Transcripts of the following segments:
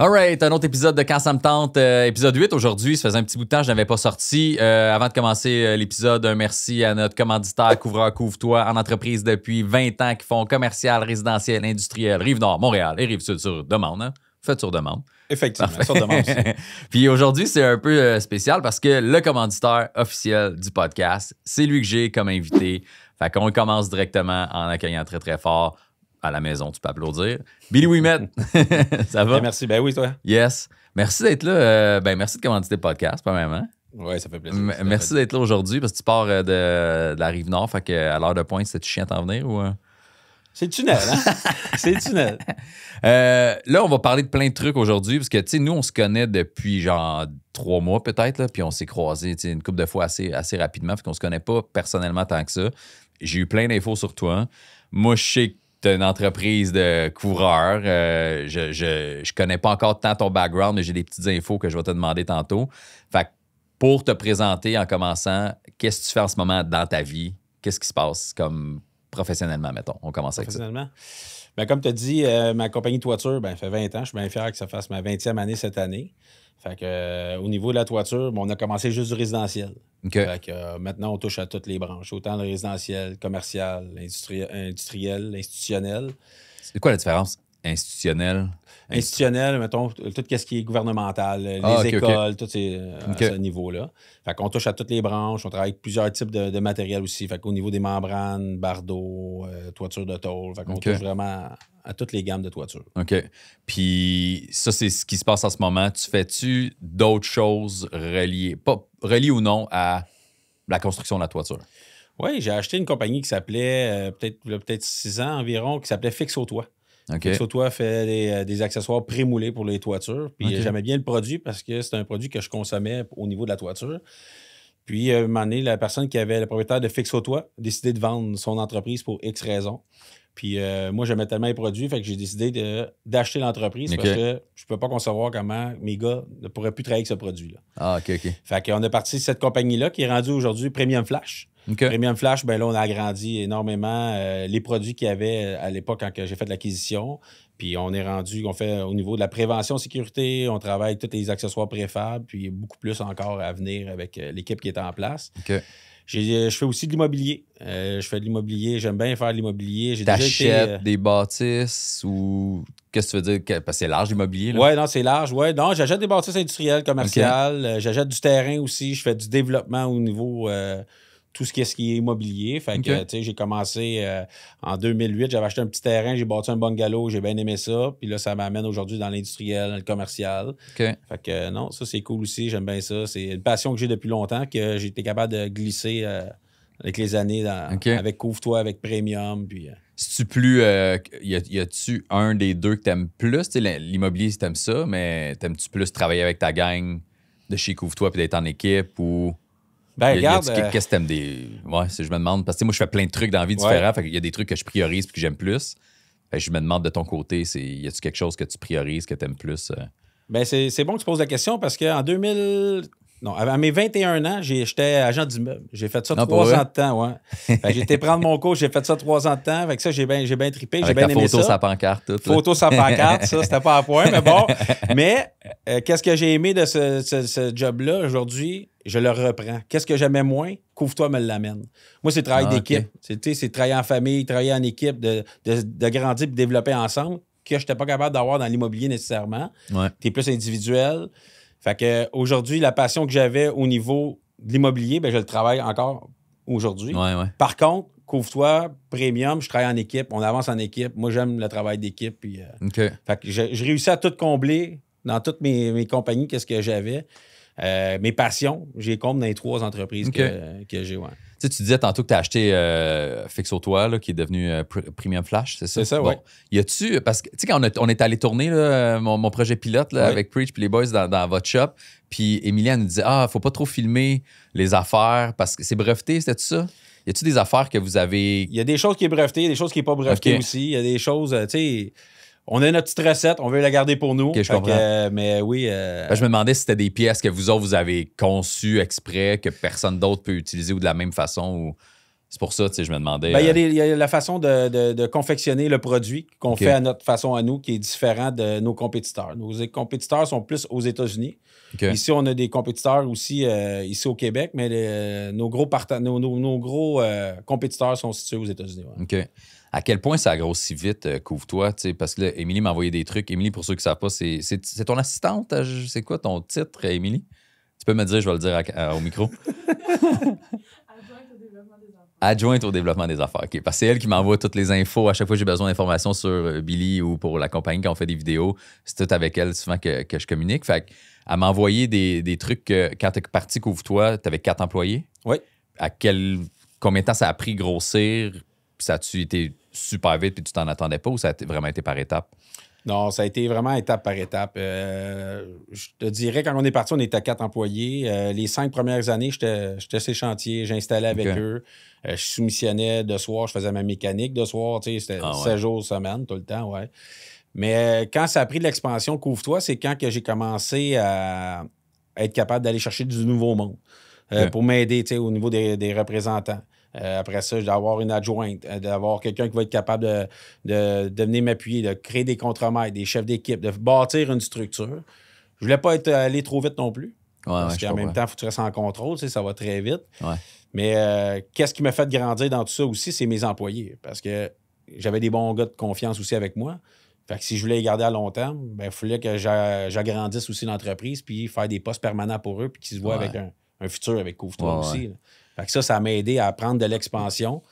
Alright, un autre épisode de Quand ça me tente, épisode 8 aujourd'hui. Ça faisait un petit bout de temps que je n'avais pas sorti. Avant de commencer l'épisode, un merci à notre commanditaire Couvreur Couvre-toi en entreprise depuis 20 ans qui font commercial, résidentiel, industriel, Rive-Nord, Montréal et Rive-Sud sur demande. Hein? Faites sur demande. Effectivement, sur demande aussi. Puis aujourd'hui, c'est un peu spécial parce que le commanditaire officiel du podcast, c'est lui que j'ai comme invité. Fait qu'on commence directement en accueillant très, très fort. À la maison, tu peux applaudir. Billy Ouimet, ça va? Ben, merci. Ben oui, toi. Yes. Merci d'être là. Merci de commanditer le podcast, premièrement. Oui, ça fait plaisir. Merci d'être là aujourd'hui parce que tu pars de la Rive-Nord. Fait qu'à l'heure de pointe, c'est-tu chiant à venir ou... C'est le tunnel, hein? C'est le tunnel. Là, on va parler de plein de trucs aujourd'hui parce que, tu sais, nous, on se connaît depuis genre 3 mois peut-être, là, puis on s'est croisés une couple de fois assez rapidement, fait qu'on se connaît pas personnellement tant que ça. J'ai eu plein d'infos sur toi. Moi, je sais que tu as une entreprise de couvreur. Je connais pas encore tant ton background, mais j'ai des petites infos que je vais te demander tantôt. Fait que pour te présenter en commençant, qu'est-ce que tu fais en ce moment dans ta vie? Qu'est-ce qui se passe comme professionnellement, mettons? On commence avec ça. Professionnellement. Ben, comme tu as dit, ma compagnie de toiture, ben, fait 20 ans. Je suis bien fier que ça fasse ma 20e année cette année. Fait que, au niveau de la toiture, on a commencé juste du résidentiel. OK. Fait que, maintenant, on touche à toutes les branches. Autant le résidentiel, commercial, industriel, institutionnel. C'est quoi la différence? Institutionnelle? Institutionnel, mettons, tout ce qui est gouvernemental, les écoles, tout c'est à ce niveau-là. Fait qu'on touche à toutes les branches, on travaille avec plusieurs types de matériel aussi. Fait qu'au niveau des membranes, bardeaux, toiture de tôle, fait qu'on touche vraiment à toutes les gammes de toiture. OK. Puis ça, c'est ce qui se passe en ce moment. Tu fais-tu d'autres choses reliées, pas reliées ou non, à la construction de la toiture? Oui, j'ai acheté une compagnie qui s'appelait, peut-être 6 ans environ, qui s'appelait Fixe au Toit. Okay. Fixe au Toit fait des accessoires pré-moulés pour les toitures. Puis j'aimais bien le produit parce que c'est un produit que je consommais au niveau de la toiture. Puis, à un moment donné, la personne qui avait le propriétaire de Fixe au Toit a décidé de vendre son entreprise pour X raisons. Puis, moi, j'aimais tellement les produits, fait que j'ai décidé d'acheter l'entreprise parce que je ne peux pas concevoir comment mes gars ne pourraient plus travailler avec ce produit-là. Ah, OK. Fait qu'on a parti de cette compagnie-là qui est rendue aujourd'hui Premium Flash. Okay. Premium Flash, ben là, on a agrandi énormément les produits qu'il y avait à l'époque quand j'ai fait l'acquisition. Puis on est rendu, on fait au niveau de la prévention sécurité, on travaille tous les accessoires préfab, puis beaucoup plus encore à venir avec l'équipe qui est en place. Okay. Je fais aussi de l'immobilier. Je fais de l'immobilier, j'aime bien faire de l'immobilier. T'achètes des bâtisses ou qu'est-ce que tu veux dire? Parce que c'est large l'immobilier. Oui, non, c'est large. Ouais, non, j'achète des bâtisses industrielles, commerciales. J'achète du terrain aussi. Je fais du développement au niveau tout ce qui est immobilier. Fait que, tu sais, j'ai commencé en 2008, j'avais acheté un petit terrain, j'ai bâti un bungalow, j'ai bien aimé ça. Puis là, ça m'amène aujourd'hui dans l'industriel, dans le commercial. Fait que non, ça, c'est cool aussi. J'aime bien ça. C'est une passion que j'ai depuis longtemps, que j'ai été capable de glisser avec les années avec Couvre-toi, avec Premium. Puis, Si-tu plus, y a-tu un des deux que t'aimes plus? L'immobilier, si t'aimes ça, mais t'aimes-tu plus travailler avec ta gang de chez Couvre-toi puis d'être en équipe ou... Ben, regarde. Qu'est-ce que t'aimes des. Ouais, je me demande. Parce que moi, je fais plein de trucs dans la vie différents. Fait qu'il y a des trucs que je priorise et que j'aime plus. Fait que je me demande de ton côté, y a-tu quelque chose que tu priorises, que t'aimes plus? Ben, c'est bon que tu poses la question parce qu'en 2000. Non, à mes 21 ans, j'étais agent d'immeuble. J'ai fait ça 3 ans de temps, ouais. Fait que j'ai été prendre mon cours, j'ai fait ça 3 ans de temps. Fait que ça, j'ai bien trippé, j'ai bien aimé ça. Photo sa pancarte, tout. Photo sa pancarte, ça, c'était pas à point, mais bon. Mais qu'est-ce que j'ai aimé de ce job-là aujourd'hui? Je le reprends. Qu'est-ce que j'aimais moins? Couvre-toi me l'amène. Moi, c'est le travail d'équipe. Okay. C'est travailler en famille, travailler en équipe, de grandir et de développer ensemble, que je n'étais pas capable d'avoir dans l'immobilier nécessairement. Ouais. Tu es plus individuel. Fait que aujourd'hui, la passion que j'avais au niveau de l'immobilier, ben, je le travaille encore aujourd'hui. Ouais. Par contre, Couvre-toi, Premium, je travaille en équipe, on avance en équipe. Moi, j'aime le travail d'équipe. Puis, fait que j'ai réussi à tout combler dans toutes mes compagnies, qu'est-ce que j'avais. Mes passions, j'ai compte dans les 3 entreprises que j'ai. Ouais. Tu disais tantôt que tu as acheté Fixe au Toit, là, qui est devenu Premium Flash, c'est ça? C'est ça, oui. Bon. Y a-tu, parce que, tu sais, quand on est allé tourner là, mon projet pilote là, avec Preach puis les boys dans votre shop, puis Émilie, elle nous disait, faut pas trop filmer les affaires parce que c'est breveté, c'était ça? Y a-tu des affaires que vous avez. Il y a des choses qui est breveté, il y a des choses qui n'est pas breveté aussi. Il y a des choses, tu sais. On a notre petite recette, on veut la garder pour nous. OK, je comprends. Mais oui. Je me demandais si c'était des pièces que vous autres, vous avez conçues exprès, que personne d'autre peut utiliser ou de la même façon. Ou... C'est pour ça, tu sais, je me demandais... Il y a la façon de confectionner le produit qu'on fait à notre façon à nous qui est différent de nos compétiteurs. Nos compétiteurs sont plus aux États-Unis. Ici, on a des compétiteurs aussi ici au Québec, mais nos gros compétiteurs sont situés aux États-Unis. Ouais. OK. À quel point ça grossit vite, Couvre-toi? Parce que là, Émilie m'a envoyé des trucs. Émilie, pour ceux qui ne savent pas, c'est ton assistante? C'est quoi ton titre, Émilie? Tu peux me dire, je vais le dire au micro. Adjointe au développement des affaires. OK. Parce que c'est elle qui m'envoie toutes les infos. À chaque fois que j'ai besoin d'informations sur Billy ou pour la compagnie quand on fait des vidéos, c'est tout avec elle souvent que je communique. Fait qu'elle m'a envoyé des trucs que quand tu es parti Couvre-toi, tu avais 4 employés. Oui. Combien de temps ça a pris grossir? Puis ça a-tu été super vite puis tu t'en attendais pas ou ça a vraiment été par étapes? Non, ça a été vraiment étape par étape. Je te dirais, quand on est parti, on était 4 employés. Les 5 premières années, j'étais sur les chantiers, j'installais avec eux. Je soumissionnais de soir, je faisais ma mécanique de soir. C'était 7 jours semaine, tout le temps, ouais. Mais quand ça a pris de l'expansion, Couvre-toi, c'est quand que j'ai commencé à être capable d'aller chercher du nouveau monde pour m'aider au niveau des représentants. Après ça, d'avoir une adjointe, d'avoir quelqu'un qui va être capable de venir m'appuyer, de créer des contremaîtres, des chefs d'équipe, de bâtir une structure. Je voulais pas aller trop vite non plus. Parce qu'en même temps, il faut que tu restes en contrôle, ça va très vite. Ouais. Mais qu'est-ce qui m'a fait grandir dans tout ça aussi, c'est mes employés. Parce que j'avais des bons gars de confiance aussi avec moi. Fait que si je voulais les garder à long terme, il fallait que j'agrandisse aussi l'entreprise puis faire des postes permanents pour eux puis qu'ils se voient avec un futur avec Couvre-toi aussi. Là. Fait que ça m'a aidé à prendre de l'expansion.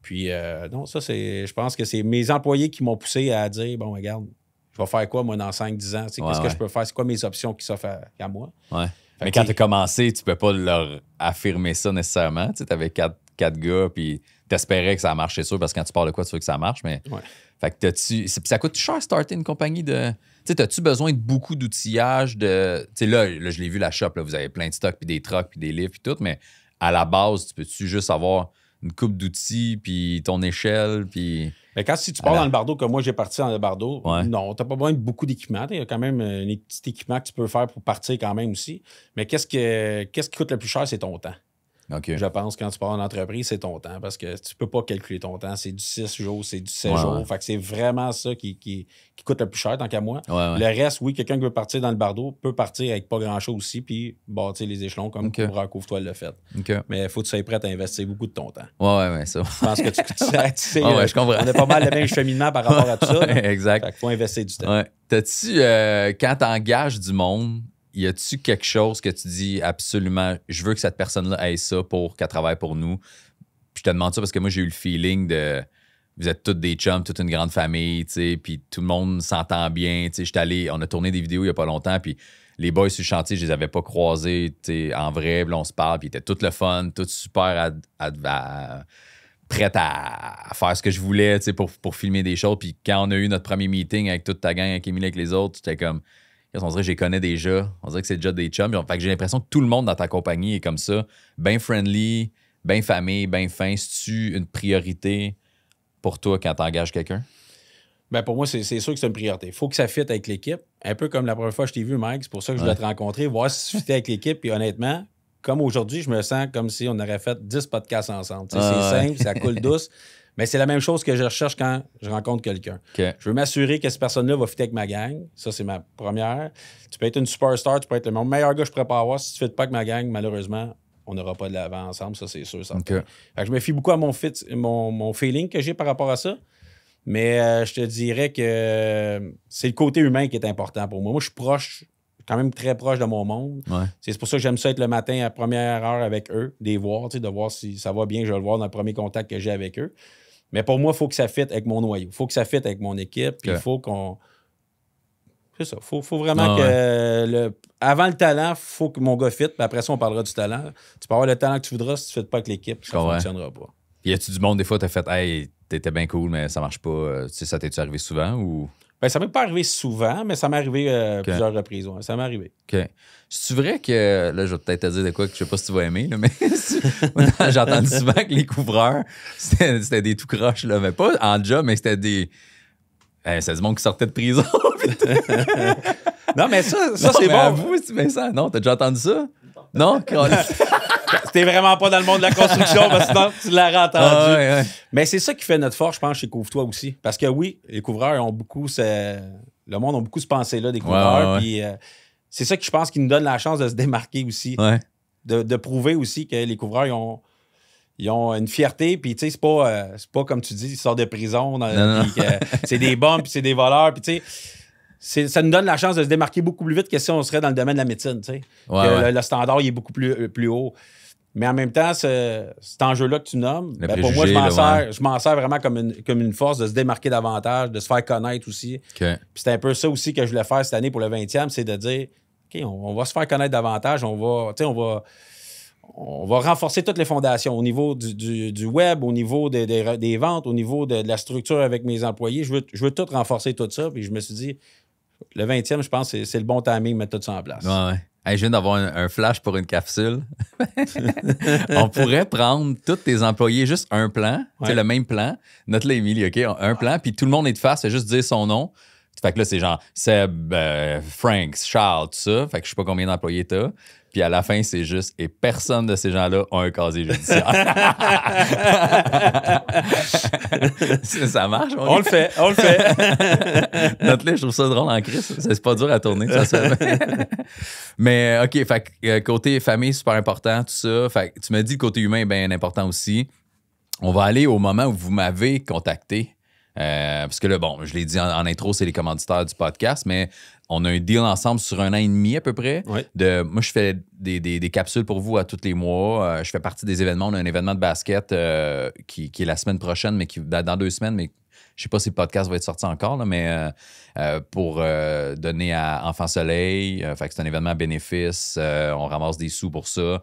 Puis, non, ça, je pense que c'est mes employés qui m'ont poussé à dire, bon, regarde, je vais faire quoi, moi, dans 5-10 ans? Qu'est-ce que je peux faire? C'est quoi mes options qui s'offrent à moi? Ouais. Mais quand tu as commencé, tu peux pas leur affirmer ça nécessairement. Tu avais 4 gars, puis tu espérais que ça marche, c'est sûr, parce que quand tu parles de quoi, tu veux que ça marche. Mais fait que ça coûte cher starter une compagnie de... Tu sais, as-tu besoin de beaucoup d'outillage? Tu sais, là, je l'ai vu, la shop, là, vous avez plein de stocks, puis des trucks, puis des livres, puis tout, mais à la base, tu peux-tu juste avoir une coupe d'outils, puis ton échelle, puis... Mais si tu pars dans le bardeau, comme moi, j'ai parti dans le bardeau, non, tu n'as pas besoin de beaucoup d'équipement. Il y a quand même un petit équipement que tu peux faire pour partir quand même aussi. Mais qu'est-ce qui coûte le plus cher, c'est ton temps. Okay. Je pense quand tu pars en entreprise, c'est ton temps parce que tu peux pas calculer ton temps. C'est du 6 jours, c'est du 7 jours. Fait que c'est vraiment ça qui coûte le plus cher tant qu'à moi. Le reste, oui, quelqu'un qui veut partir dans le bardeau peut partir avec pas grand-chose aussi puis bâtir les échelons comme Couvre-toi l'a fait. Mais il faut que tu sois prêt à investir beaucoup de ton temps. Ouais, ça. Je pense que tu sais, je comprends. on a pas mal le même cheminement par rapport à tout ça. Exact. Fait qu'il faut investir du temps. Ouais. T'as-tu, quand tu engages du monde, y a-tu quelque chose que tu dis absolument, je veux que cette personne-là ait ça pour qu'elle travaille pour nous? Puis je te demande ça parce que moi, j'ai eu le feeling de vous êtes tous des chums, toute une grande famille, tu sais, puis tout le monde s'entend bien. Tu sais, on a tourné des vidéos il y a pas longtemps, puis les boys sur le chantier, je les avais pas croisés, tu sais, en vrai, puis là, on se parle, puis ils étaient tout le fun, tout super prêts à faire ce que je voulais, tu sais, pour filmer des choses. Puis quand on a eu notre premier meeting avec toute ta gang, avec Émilie, avec les autres, c'était comme... On dirait que je les connais déjà. On dirait que c'est déjà des chums. Fait que j'ai l'impression que tout le monde dans ta compagnie est comme ça. Bien friendly, bien famille, bien fin. C'est-tu une priorité pour toi quand tu engages quelqu'un? Bien, pour moi, c'est sûr que c'est une priorité. Il faut que ça fitte avec l'équipe. Un peu comme la première fois que je t'ai vu, Mike. C'est pour ça que je voulais te rencontrer, voir si tu fitais avec l'équipe. Puis honnêtement, comme aujourd'hui, je me sens comme si on aurait fait 10 podcasts ensemble. C'est simple, ça coule douce. Mais c'est la même chose que je recherche quand je rencontre quelqu'un. Okay. Je veux m'assurer que cette personne-là va fitter avec ma gang. Ça, c'est ma première. Tu peux être une superstar, tu peux être le meilleur gars que je pourrais pas avoir. Si tu ne fites pas avec ma gang, malheureusement, on n'aura pas de l'avant ensemble. Ça, c'est sûr. Okay. Fait que je me fie beaucoup à mon feeling que j'ai par rapport à ça. Mais je te dirais que c'est le côté humain qui est important pour moi. Moi, je suis proche, quand même très proche de mon monde. Ouais. C'est pour ça que j'aime ça être le matin à la première heure avec eux, de voir si ça va bien. Je vais le voir dans le premier contact que j'ai avec eux. Mais pour moi, il faut que ça fitte avec mon noyau. Il faut que ça fitte avec mon équipe. Puis il faut qu'on... C'est ça. Il faut vraiment que... Avant le talent, il faut que mon gars fitte. Puis après ça, on parlera du talent. Tu peux avoir le talent que tu voudras. Si tu ne fittes pas avec l'équipe, ça ne fonctionnera pas. Y a-tu du monde, des fois, t'as fait « Hey, t'étais bien cool, mais ça marche pas. » Tu sais, ça t'es-tu arrivé souvent ou... Ben, ça m'est pas arrivé souvent, mais ça m'est arrivé plusieurs reprises. Ouais. Ça m'est arrivé. OK. C'est vrai que, là, je vais peut-être te dire de quoi que je sais pas si tu vas aimer, là, mais j'ai entendu souvent que les couvreurs, c'était des tout croches, là, mais pas en job, mais c'était des... c'est du monde qui sortait de prison. Non, mais ça c'est bon. Avoue, Vincent, non, t'as déjà entendu ça? Non? T'es vraiment pas dans le monde de la construction, parce que sinon, tu l'aurais entendu. Ouais. Mais c'est ça qui fait notre force, je pense, chez Couvre-toi aussi. Parce que oui, les couvreurs ont beaucoup... Le monde a beaucoup ce pensée-là des couvreurs. Puis c'est ça qui, je pense, qui nous donne la chance de se démarquer aussi. Ouais. De prouver aussi que les couvreurs, ils ont une fierté. Puis, tu sais, c'est pas comme tu dis, ils sortent de prison. C'est des bombes, puis c'est des voleurs. Puis, tu sais, ça nous donne la chance de se démarquer beaucoup plus vite que si on serait dans le domaine de la médecine, tu sais. Le standard, il est beaucoup plus haut. Mais en même temps, cet enjeu-là que tu nommes, pour moi, je m'en sers vraiment comme une force de se démarquer davantage, de se faire connaître aussi. Okay. Puis c'est un peu ça aussi que je voulais faire cette année pour le 20e, c'est de dire, OK, on va se faire connaître davantage, on va renforcer toutes les fondations au niveau du web, au niveau des ventes, au niveau de la structure avec mes employés. Je veux tout renforcer, tout ça. Puis je me suis dit, le 20e, je pense que c'est le bon timing de mettre tout ça en place. Ouais. Hey, je viens d'avoir un flash pour une capsule. On pourrait prendre tous tes employés, juste un plan, le même plan. Note-le, Émilie, OK? Un plan, puis tout le monde est de face, c'est juste dire son nom. Fait que là, c'est genre Seb, Frank, Charles, tout ça. Fait que je sais pas combien d'employés t'as. Puis à la fin, c'est juste, et personne de ces gens-là a un casier judiciaire. Ça marche? On le fait. Note-le, je trouve ça drôle en crise. C'est pas dur à tourner, ça se fait. Mais OK, fait que côté famille, super important, tout ça. Fait que tu m'as dit le côté humain est bien important aussi. On va aller au moment où vous m'avez contacté. Parce que là, bon, je l'ai dit en intro, c'est les commanditaires du podcast, mais on a un deal ensemble sur 1 an et demi à peu près. Oui. Moi, je fais des capsules pour vous à tous les mois. Je fais partie des événements. On a un événement de basket qui est la semaine prochaine, mais qui dans 2 semaines, mais je sais pas si le podcast va être sorti encore, là, mais pour donner à Enfant Soleil. Fait que c'est un événement à bénéfice. On ramasse des sous pour ça.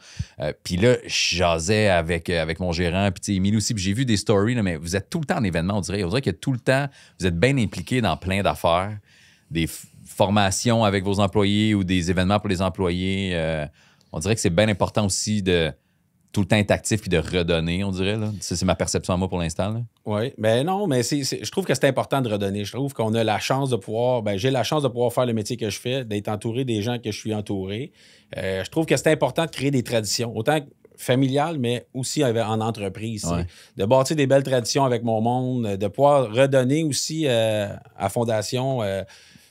Puis là, je jasais avec mon gérant. Puis Émilie aussi. Puis j'ai vu des stories, là, mais vous êtes tout le temps en événement, on dirait. On dirait que tout le temps, vous êtes bien impliqués dans plein d'affaires. Des formations avec vos employés ou des événements pour les employés. On dirait que c'est bien important aussi de tout le temps être actif et de redonner, on dirait. Là. C'est ma perception à moi pour l'instant. Oui, mais non, mais je trouve que c'est important de redonner. Je trouve qu'on a la chance de pouvoir, j'ai la chance de pouvoir faire le métier que je fais, d'être entouré des gens que je suis entouré. Je trouve que c'est important de créer des traditions, autant familiales, mais aussi en entreprise. Ouais. De bâtir des belles traditions avec mon monde, de pouvoir redonner aussi à Fondation.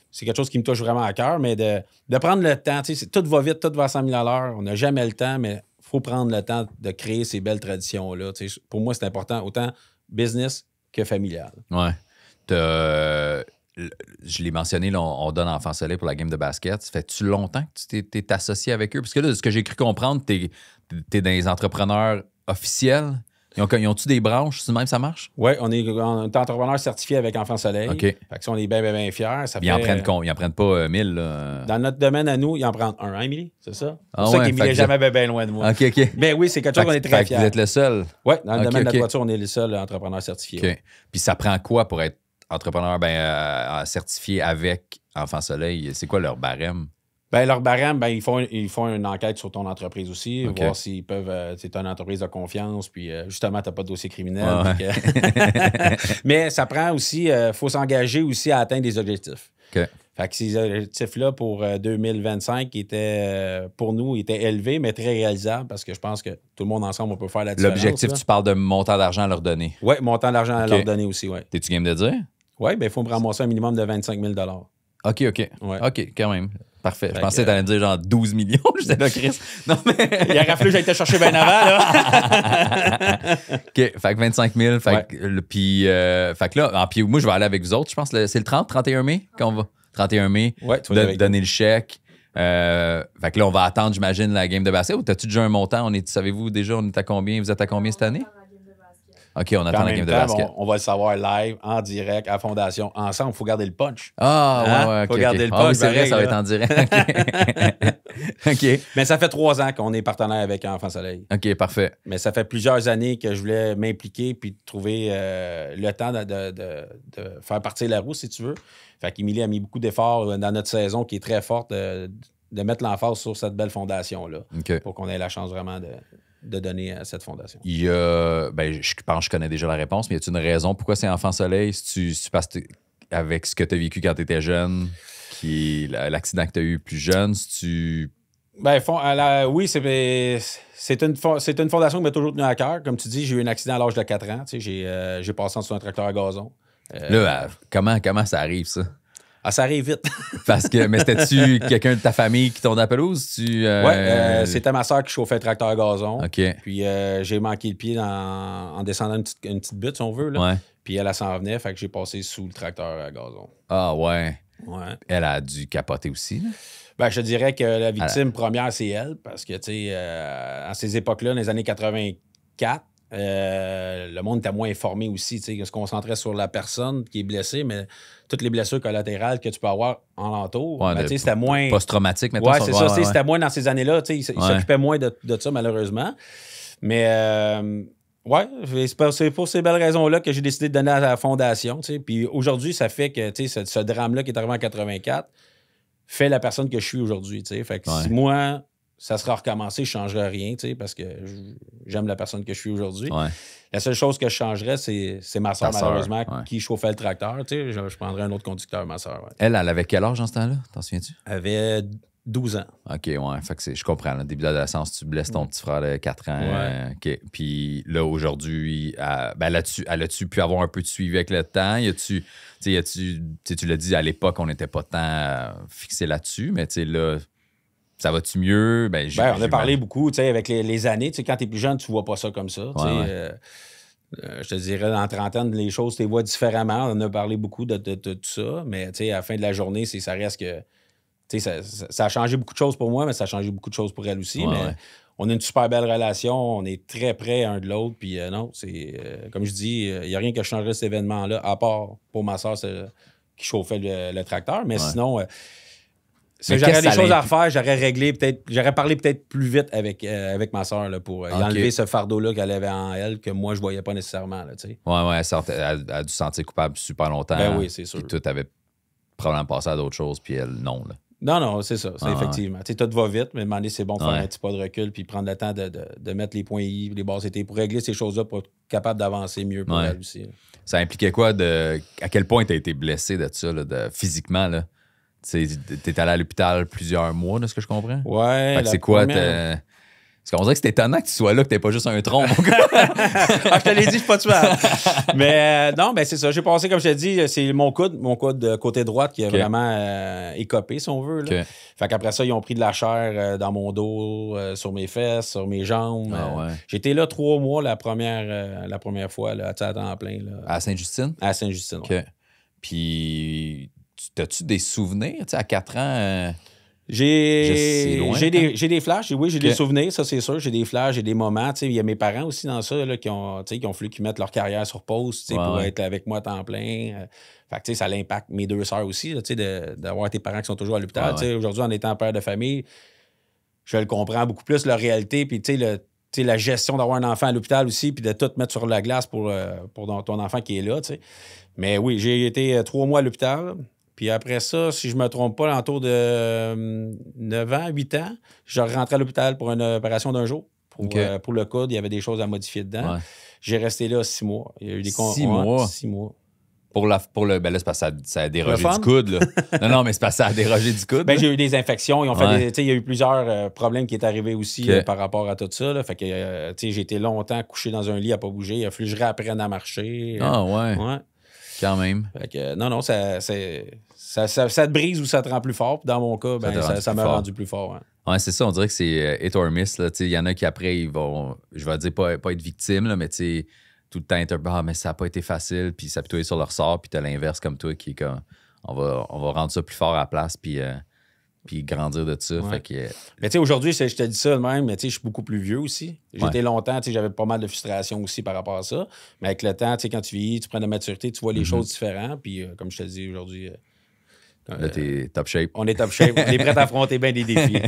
C'est quelque chose qui me touche vraiment à cœur, mais de prendre le temps. Tout va vite, tout va à 100 000 à l'heure. On n'a jamais le temps, mais il faut prendre le temps de créer ces belles traditions-là. Pour moi, c'est important, autant business que familial. Ouais. Je l'ai mentionné, là, on donne Enfant Soleil pour la game de basket. Ça fait-tu longtemps que tu t'es associé avec eux? Parce que là, de ce que j'ai cru comprendre, t'es dans les entrepreneurs officiels. Ils ont-tu des branches? C'est même ça marche? Oui, on est entrepreneur certifié avec Enfant Soleil. OK. Fait que ça, on est bien fiers. Ils en prennent pas 1000. Là. Dans notre domaine à nous, ils en prennent un, hein, Émilie? C'est ça? C'est pour ça qu'Émilie n'est jamais bien loin de moi. OK. Mais oui, c'est quelque chose qu'on est très fiers. Vous êtes le seul? Oui, dans le domaine de la toiture, on est le seul entrepreneur certifié. OK. Puis ça prend quoi pour être entrepreneur certifié avec Enfant Soleil? C'est quoi leur barème? Leur barème, ils font une enquête sur ton entreprise aussi, voir s'ils peuvent. C'est une entreprise de confiance, puis justement, tu n'as pas de dossier criminel. Mais ça prend aussi. Il faut s'engager aussi à atteindre des objectifs. OK. Fait que ces objectifs-là pour 2025 pour nous, étaient élevés, mais très réalisables parce que je pense que tout le monde ensemble, on peut faire la différence. L'objectif, tu parles de montant d'argent à leur donner. Oui, montant d'argent à leur donner aussi, oui. T'es-tu game de dire? Oui, il faut me ramasser un minimum de 25 000 OK. Ouais. OK, quand même. Parfait. Je pensais que t'allais me dire genre 12 millions. J'étais là, Chris. Non, mais. Il a raflé, j'ai été chercher bien avant, là. OK. Fait que 25 000. Fait que là, puis moi, je vais aller avec vous autres. Je pense que c'est le 31 mai qu'on va. 31 mai. Ouais, tu vas donner le chèque. Fait que là, on va attendre, j'imagine, la game de basket. Ou t'as-tu déjà un montant? Savez-vous déjà, on est à combien? Vous êtes à combien cette année? OK, on attend la game de basket. On va le savoir live, en direct, à Fondation, ensemble. Il faut garder le punch. Ouais. Il faut garder le punch. C'est vrai, ça va être en direct. OK. Mais ça fait 3 ans qu'on est partenaire avec Enfant Soleil. OK, parfait. Mais ça fait plusieurs années que je voulais m'impliquer puis de trouver le temps de faire partir la roue, si tu veux. Fait qu'Émilie a mis beaucoup d'efforts dans notre saison qui est très forte de mettre l'emphase sur cette belle fondation-là pour qu'on ait la chance vraiment de donner à cette fondation. Il y a, je pense que je connais déjà la réponse, mais y a-t-il une raison pourquoi c'est Enfant Soleil? Si tu passes avec ce que tu as vécu quand tu étais jeune, l'accident que tu as eu plus jeune, si tu... Ben, oui, c'est une fondation qui m'a toujours tenu à cœur. Comme tu dis, j'ai eu un accident à l'âge de 4 ans. Tu sais, j'ai passé en dessous d'un tracteur à gazon. Là, comment ça arrive, ça? Ah, ça arrive vite. Parce que, mais c'était-tu quelqu'un de ta famille qui tournait à la pelouse? Oui, c'était ma soeur qui chauffait le tracteur à gazon. OK. Puis j'ai manqué le pied en descendant une petite butte, si on veut. Là. Ouais. Puis elle s'en venait, fait que j'ai passé sous le tracteur à gazon. Ah, ouais. Ouais. Elle a dû capoter aussi, là. Ben, je te dirais que la victime première, c'est elle, parce que, tu sais, à ces époques-là, dans les années 84, le monde était moins informé aussi, tu sais, se concentrait sur la personne qui est blessée, mais toutes les blessures collatérales que tu peux avoir en l'entour, Ouais, tu sais, c'était moins... Post-traumatique, maintenant. Ouais, c'est ça, c'était moins dans ces années-là, tu sais, il s'occupait moins de ça, malheureusement. Mais, ouais, c'est pour ces belles raisons-là que j'ai décidé de donner à la fondation, tu sais, puis aujourd'hui, ça fait que, tu sais, ce drame-là qui est arrivé en 84 fait la personne que je suis aujourd'hui, tu sais. Fait que si moi, ça sera recommencé, je ne changerais rien, tu sais, parce que j'aime la personne que je suis aujourd'hui. Ouais. La seule chose que je changerais, c'est ma soeur, malheureusement, qui chauffait le tracteur, tu sais. Je prendrais un autre conducteur, ma soeur, ouais. Elle avait quel âge en ce temps-là? T'en souviens-tu? Elle avait 12 ans. OK, ouais. Fait que je comprends. Là, début d'adolescence, tu blesses ton petit frère de 4 ans. Ouais. OK. Puis là, aujourd'hui, elle a-tu pu avoir un peu de suivi avec le temps? Tu l'as dit, à l'époque, on n'était pas tant fixé là-dessus, mais tu sais, là, ça va-tu mieux? On a parlé beaucoup, tu sais, avec les années. Tu sais, quand tu es plus jeune, tu vois pas ça comme ça. Je te dirais, en trentaine, les choses, tu les vois différemment. On a parlé beaucoup de tout ça, mais tu sais, à la fin de la journée, ça reste que... Tu sais, ça a changé beaucoup de choses pour moi, mais ça a changé beaucoup de choses pour elle aussi. On a une super belle relation, on est très près un de l'autre. Puis non, c'est comme je dis, il n'y a rien qui a changé cet événement-là, à part pour ma soeur qui chauffait le tracteur. Mais sinon, si j'aurais des choses à refaire, j'aurais parlé peut-être plus vite avec ma soeur là, pour enlever ce fardeau-là qu'elle avait en elle, que moi, je voyais pas nécessairement. Là, elle a dû se sentir coupable super longtemps. Ben oui, c'est sûr. Puis tout avait probablement passé à d'autres choses, puis elle, non. Là. Non, c'est ça. C'est effectivement. Tu sais, tout va vite, mais à un moment donné, c'est bon de faire un petit pas de recul puis prendre le temps de mettre les points I, les bases étaient pour régler ces choses-là pour être capable d'avancer mieux pour elle aussi. Là. Ça impliquait quoi à quel point tu as été blessé de ça, là, physiquement, là? Tu es allé à l'hôpital plusieurs mois, de ce que je comprends? Ouais. C'est quoi? Parce qu'on dirait que c'est étonnant que tu sois là, que t'es pas juste un tronc. Je te l'ai dit, je suis pas tuable. Mais non, c'est ça. J'ai passé, comme je te dis, c'est mon coude côté droite qui a vraiment écopé, si on veut. Là. Okay. Fait qu'après ça, ils ont pris de la chair dans mon dos, sur mes fesses, sur mes jambes. J'étais là 3 mois la première fois, là, à temps plein. Là. À Sainte-Justine? À Sainte-Justine, OK. Puis, as-tu des souvenirs? Tu sais, à 4 ans... J'ai des flashs, oui, j'ai des souvenirs, ça c'est sûr. J'ai des flashs, j'ai des moments. Il y a mes parents aussi dans ça là, qui ont fallu qu'ils mettent leur carrière sur pause pour être avec moi à temps plein. Fait que ça l'impacte mes 2 sœurs aussi, d'avoir tes parents qui sont toujours à l'hôpital. Aujourd'hui, en étant père de famille, je le comprends beaucoup plus, leur réalité. Puis la gestion d'avoir un enfant à l'hôpital aussi, puis de tout mettre sur la glace pour ton enfant qui est là. T'sais. Mais oui, j'ai été 3 mois à l'hôpital. Puis après ça, si je ne me trompe pas, l'entour de 9 ans, 8 ans, je rentrais à l'hôpital pour une opération d'un jour. Pour le coude, il y avait des choses à modifier dedans. Ouais. J'ai resté là 6 mois. Il y a eu des 6 mois? 6 mois. Ben là, c'est parce que ça a dérogé du coude. Là. non, mais c'est parce que ça a dérogé du coude. J'ai eu des infections. Ils ont fait il y a eu plusieurs problèmes qui est arrivé aussi par rapport à tout ça. Là. Fait que j'ai été longtemps couché dans un lit à pas bouger. Il a fallu que je réapprenne à marcher. Ah ouais. Quand même. Fait que, non, ça te brise ou ça te rend plus fort. Puis dans mon cas, ça m'a rendu plus fort. Hein. Ouais, c'est ça. On dirait que c'est hit or miss. Il y en a qui, après, ils vont, je vais dire, pas être victimes, là, mais tout le temps être mais ça n'a pas été facile. Puis s'apitoyer sur leur sort. Puis t'as l'inverse comme toi qui est comme, on va rendre ça plus fort à la place. Puis grandir de ça. Ouais. Fait que, mais tu sais, aujourd'hui, je te dis ça de même, mais tu sais, je suis beaucoup plus vieux aussi. J'étais longtemps, tu sais, j'avais pas mal de frustration aussi par rapport à ça. Mais avec le temps, tu sais, quand tu vieillis, tu prends de la maturité, tu vois les choses différentes. Puis comme je te dis aujourd'hui... là, t'es top shape. On est top shape. On est prêt à affronter bien des défis.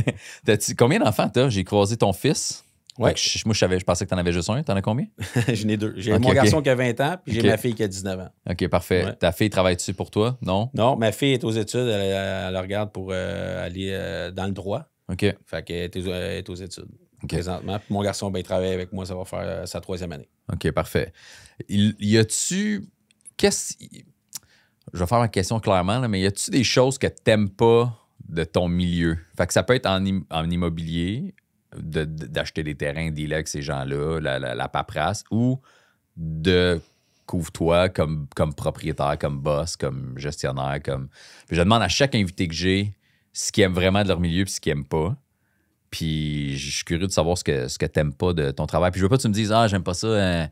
Combien d'enfants t'as? J'ai croisé ton fils. Ouais. Moi, je pensais que t'en avais juste un. T'en as combien? J'en ai 2. J'ai mon garçon qui a 20 ans, puis j'ai ma fille qui a 19 ans. OK, parfait. Ouais. Ta fille travaille-tu pour toi? Non? Non, ma fille est aux études. Elle regarde pour aller dans le droit. OK. Fait qu'elle est aux études présentement. Puis mon garçon, il travaille avec moi. Ça va faire sa 3e année. OK, parfait. Y a-tu... Je vais faire ma question clairement, là, mais y a-tu des choses que t'aimes pas de ton milieu. Fait que ça peut être en immobilier, d'acheter des terrains, dealer avec ces gens-là, la paperasse, ou de couvre-toi comme propriétaire, comme boss, comme gestionnaire. Puis je demande à chaque invité que j'ai ce qu'ils aiment vraiment de leur milieu puis ce qu'ils n'aiment pas. Puis je suis curieux de savoir ce que tu n'aimes pas de ton travail. Puis je veux pas que tu me dises « Ah, j'aime pas ça,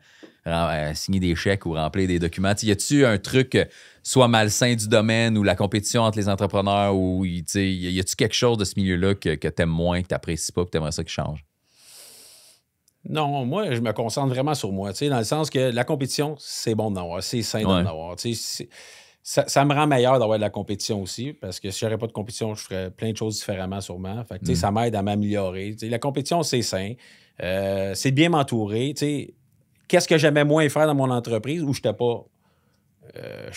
signer des chèques ou remplir des documents. » Y a-tu un truc soit malsain du domaine ou la compétition entre les entrepreneurs ou y a-tu quelque chose de ce milieu-là que tu aimes moins, que tu n'apprécies pas, que tu aimerais ça qui change? Non, moi, je me concentre vraiment sur moi, dans le sens que la compétition, c'est bon d'en avoir, c'est sain d'en avoir. Ça me rend meilleur d'avoir de la compétition aussi, parce que si j'aurais pas de compétition, je ferais plein de choses différemment sûrement. Fait que, ça m'aide à m'améliorer. La compétition, c'est sain. C'est de bien m'entourer. Qu'est-ce que j'aimais moins faire dans mon entreprise où je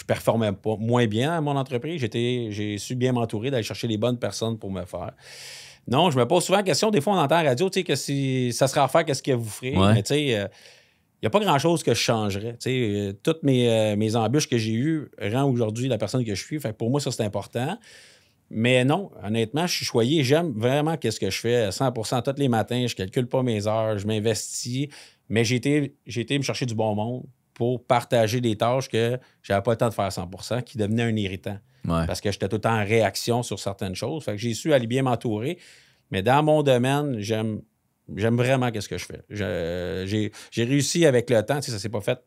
performais pas moins bien dans mon entreprise? J'ai su bien m'entourer, d'aller chercher les bonnes personnes pour me faire. Non, je me pose souvent la question. Des fois, on entend à la radio que si ça serait à refaire, qu'est-ce que vous ferez? Ouais. Mais il n'y a pas grand-chose que je changerais. Toutes mes embûches que j'ai eues rend aujourd'hui la personne que je suis. Fait que pour moi, ça, c'est important. Mais non, honnêtement, je suis choyé. J'aime vraiment ce que je fais 100%. Tous les matins, je ne calcule pas mes heures, je m'investis. Mais j'ai été me chercher du bon monde pour partager des tâches que je n'avais pas le temps de faire à 100%, qui devenaient un irritant. Ouais. Parce que j'étais tout le temps en réaction sur certaines choses. Fait que j'ai su aller bien m'entourer. Mais dans mon domaine, j'aime vraiment ce que je fais. J'ai réussi avec le temps. Ça ne s'est pas fait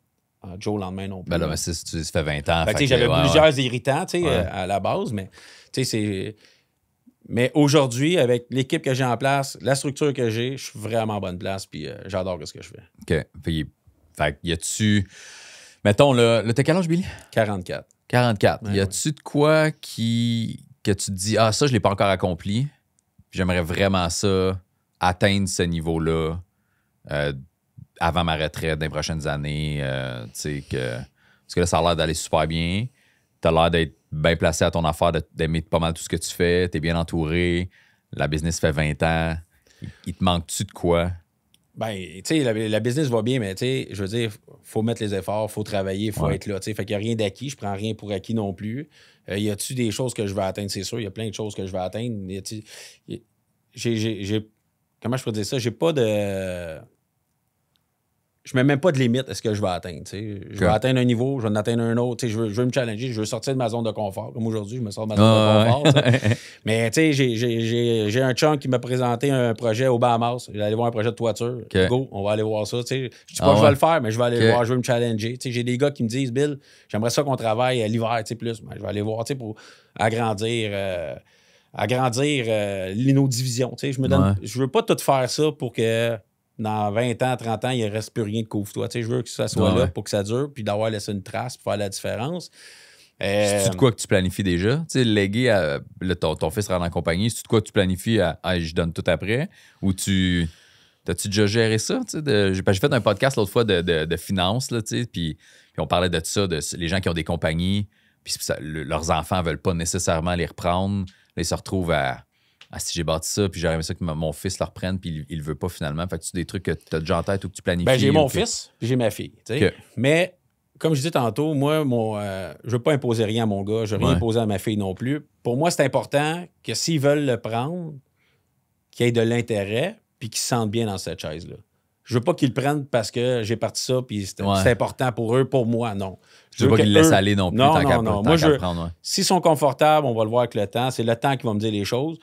du jour au lendemain non plus. Ben là, mais ça fait 20 ans. J'avais plusieurs irritants à la base, mais c'est... Mais aujourd'hui, avec l'équipe que j'ai en place, la structure que j'ai, je suis vraiment en bonne place, puis j'adore ce que je fais. OK. Fait y a-tu... Mettons, là, t'as quel âge, Billy? 44. 44. Y a-tu de quoi que tu te dis, ah, ça, je l'ai pas encore accompli, j'aimerais vraiment ça, atteindre ce niveau-là avant ma retraite dans les prochaines années, parce que là, ça a l'air d'aller super bien. T'as l'air d'être bien placé à ton affaire, d'aimer pas mal tout ce que tu fais, t'es bien entouré, la business fait 20 ans. Il te manque-tu de quoi? Ben, tu sais, la business va bien, mais tu sais, je veux dire, faut mettre les efforts, faut travailler, faut être là, tu sais. Fait qu'il n'y a rien d'acquis, je prends rien pour acquis non plus. Y a-tu des choses que je veux atteindre? C'est sûr, il y a plein de choses que je veux atteindre. Comment je pourrais dire ça? J'ai pas de... Je mets même pas de limite à ce que je vais atteindre. Je vais atteindre un niveau, je vais en atteindre un autre. Je veux me challenger, je veux sortir de ma zone de confort. Comme aujourd'hui, je me sors de ma zone de confort. Mais j'ai un chum qui m'a présenté un projet au Bahamas. Je vais aller voir un projet de toiture. Okay. Go, on va aller voir ça. Je dis pas que je vais le faire, mais je vais aller voir, je veux me challenger. J'ai des gars qui me disent, Bill, j'aimerais ça qu'on travaille à l'hiver plus. Mais je vais aller voir pour agrandir nos divisions. Je veux pas tout faire ça pour que dans 20 ans, 30 ans, il ne reste plus rien de couvre-toi. Je veux que ça soit là pour que ça dure, puis d'avoir laissé une trace pour faire la différence. C'est-tu de quoi que tu planifies déjà? Tu sais, léguer à ton fils rentre en compagnie, c'est-tu de quoi que tu planifies à je donne tout après? Ou t'as-tu déjà géré ça? J'ai fait un podcast l'autre fois de finances, puis on parlait de ça, les gens qui ont des compagnies, puis leurs enfants ne veulent pas nécessairement les reprendre. Là, ils se retrouvent si j'ai bâti ça, puis j'aurais aimé ça que mon fils le reprenne, puis il le veut pas finalement. Fait que tu des trucs que tu as déjà en tête ou que tu planifies? Ben, j'ai mon fils, puis j'ai ma fille. Okay. Mais, comme je disais tantôt, moi, je veux pas imposer rien à mon gars, je veux rien imposer à ma fille non plus. Pour moi, c'est important que s'ils veulent le prendre, qu'il y ait de l'intérêt, puis qu'ils se sentent bien dans cette chaise-là. Je veux pas qu'ils le prennent parce que j'ai parti ça, puis c'est important pour eux, pour moi, non. Je veux pas qu'ils le laissent aller non plus. Non. Moi, s'ils sont confortables, on va le voir avec le temps. C'est le temps qui va me dire les choses.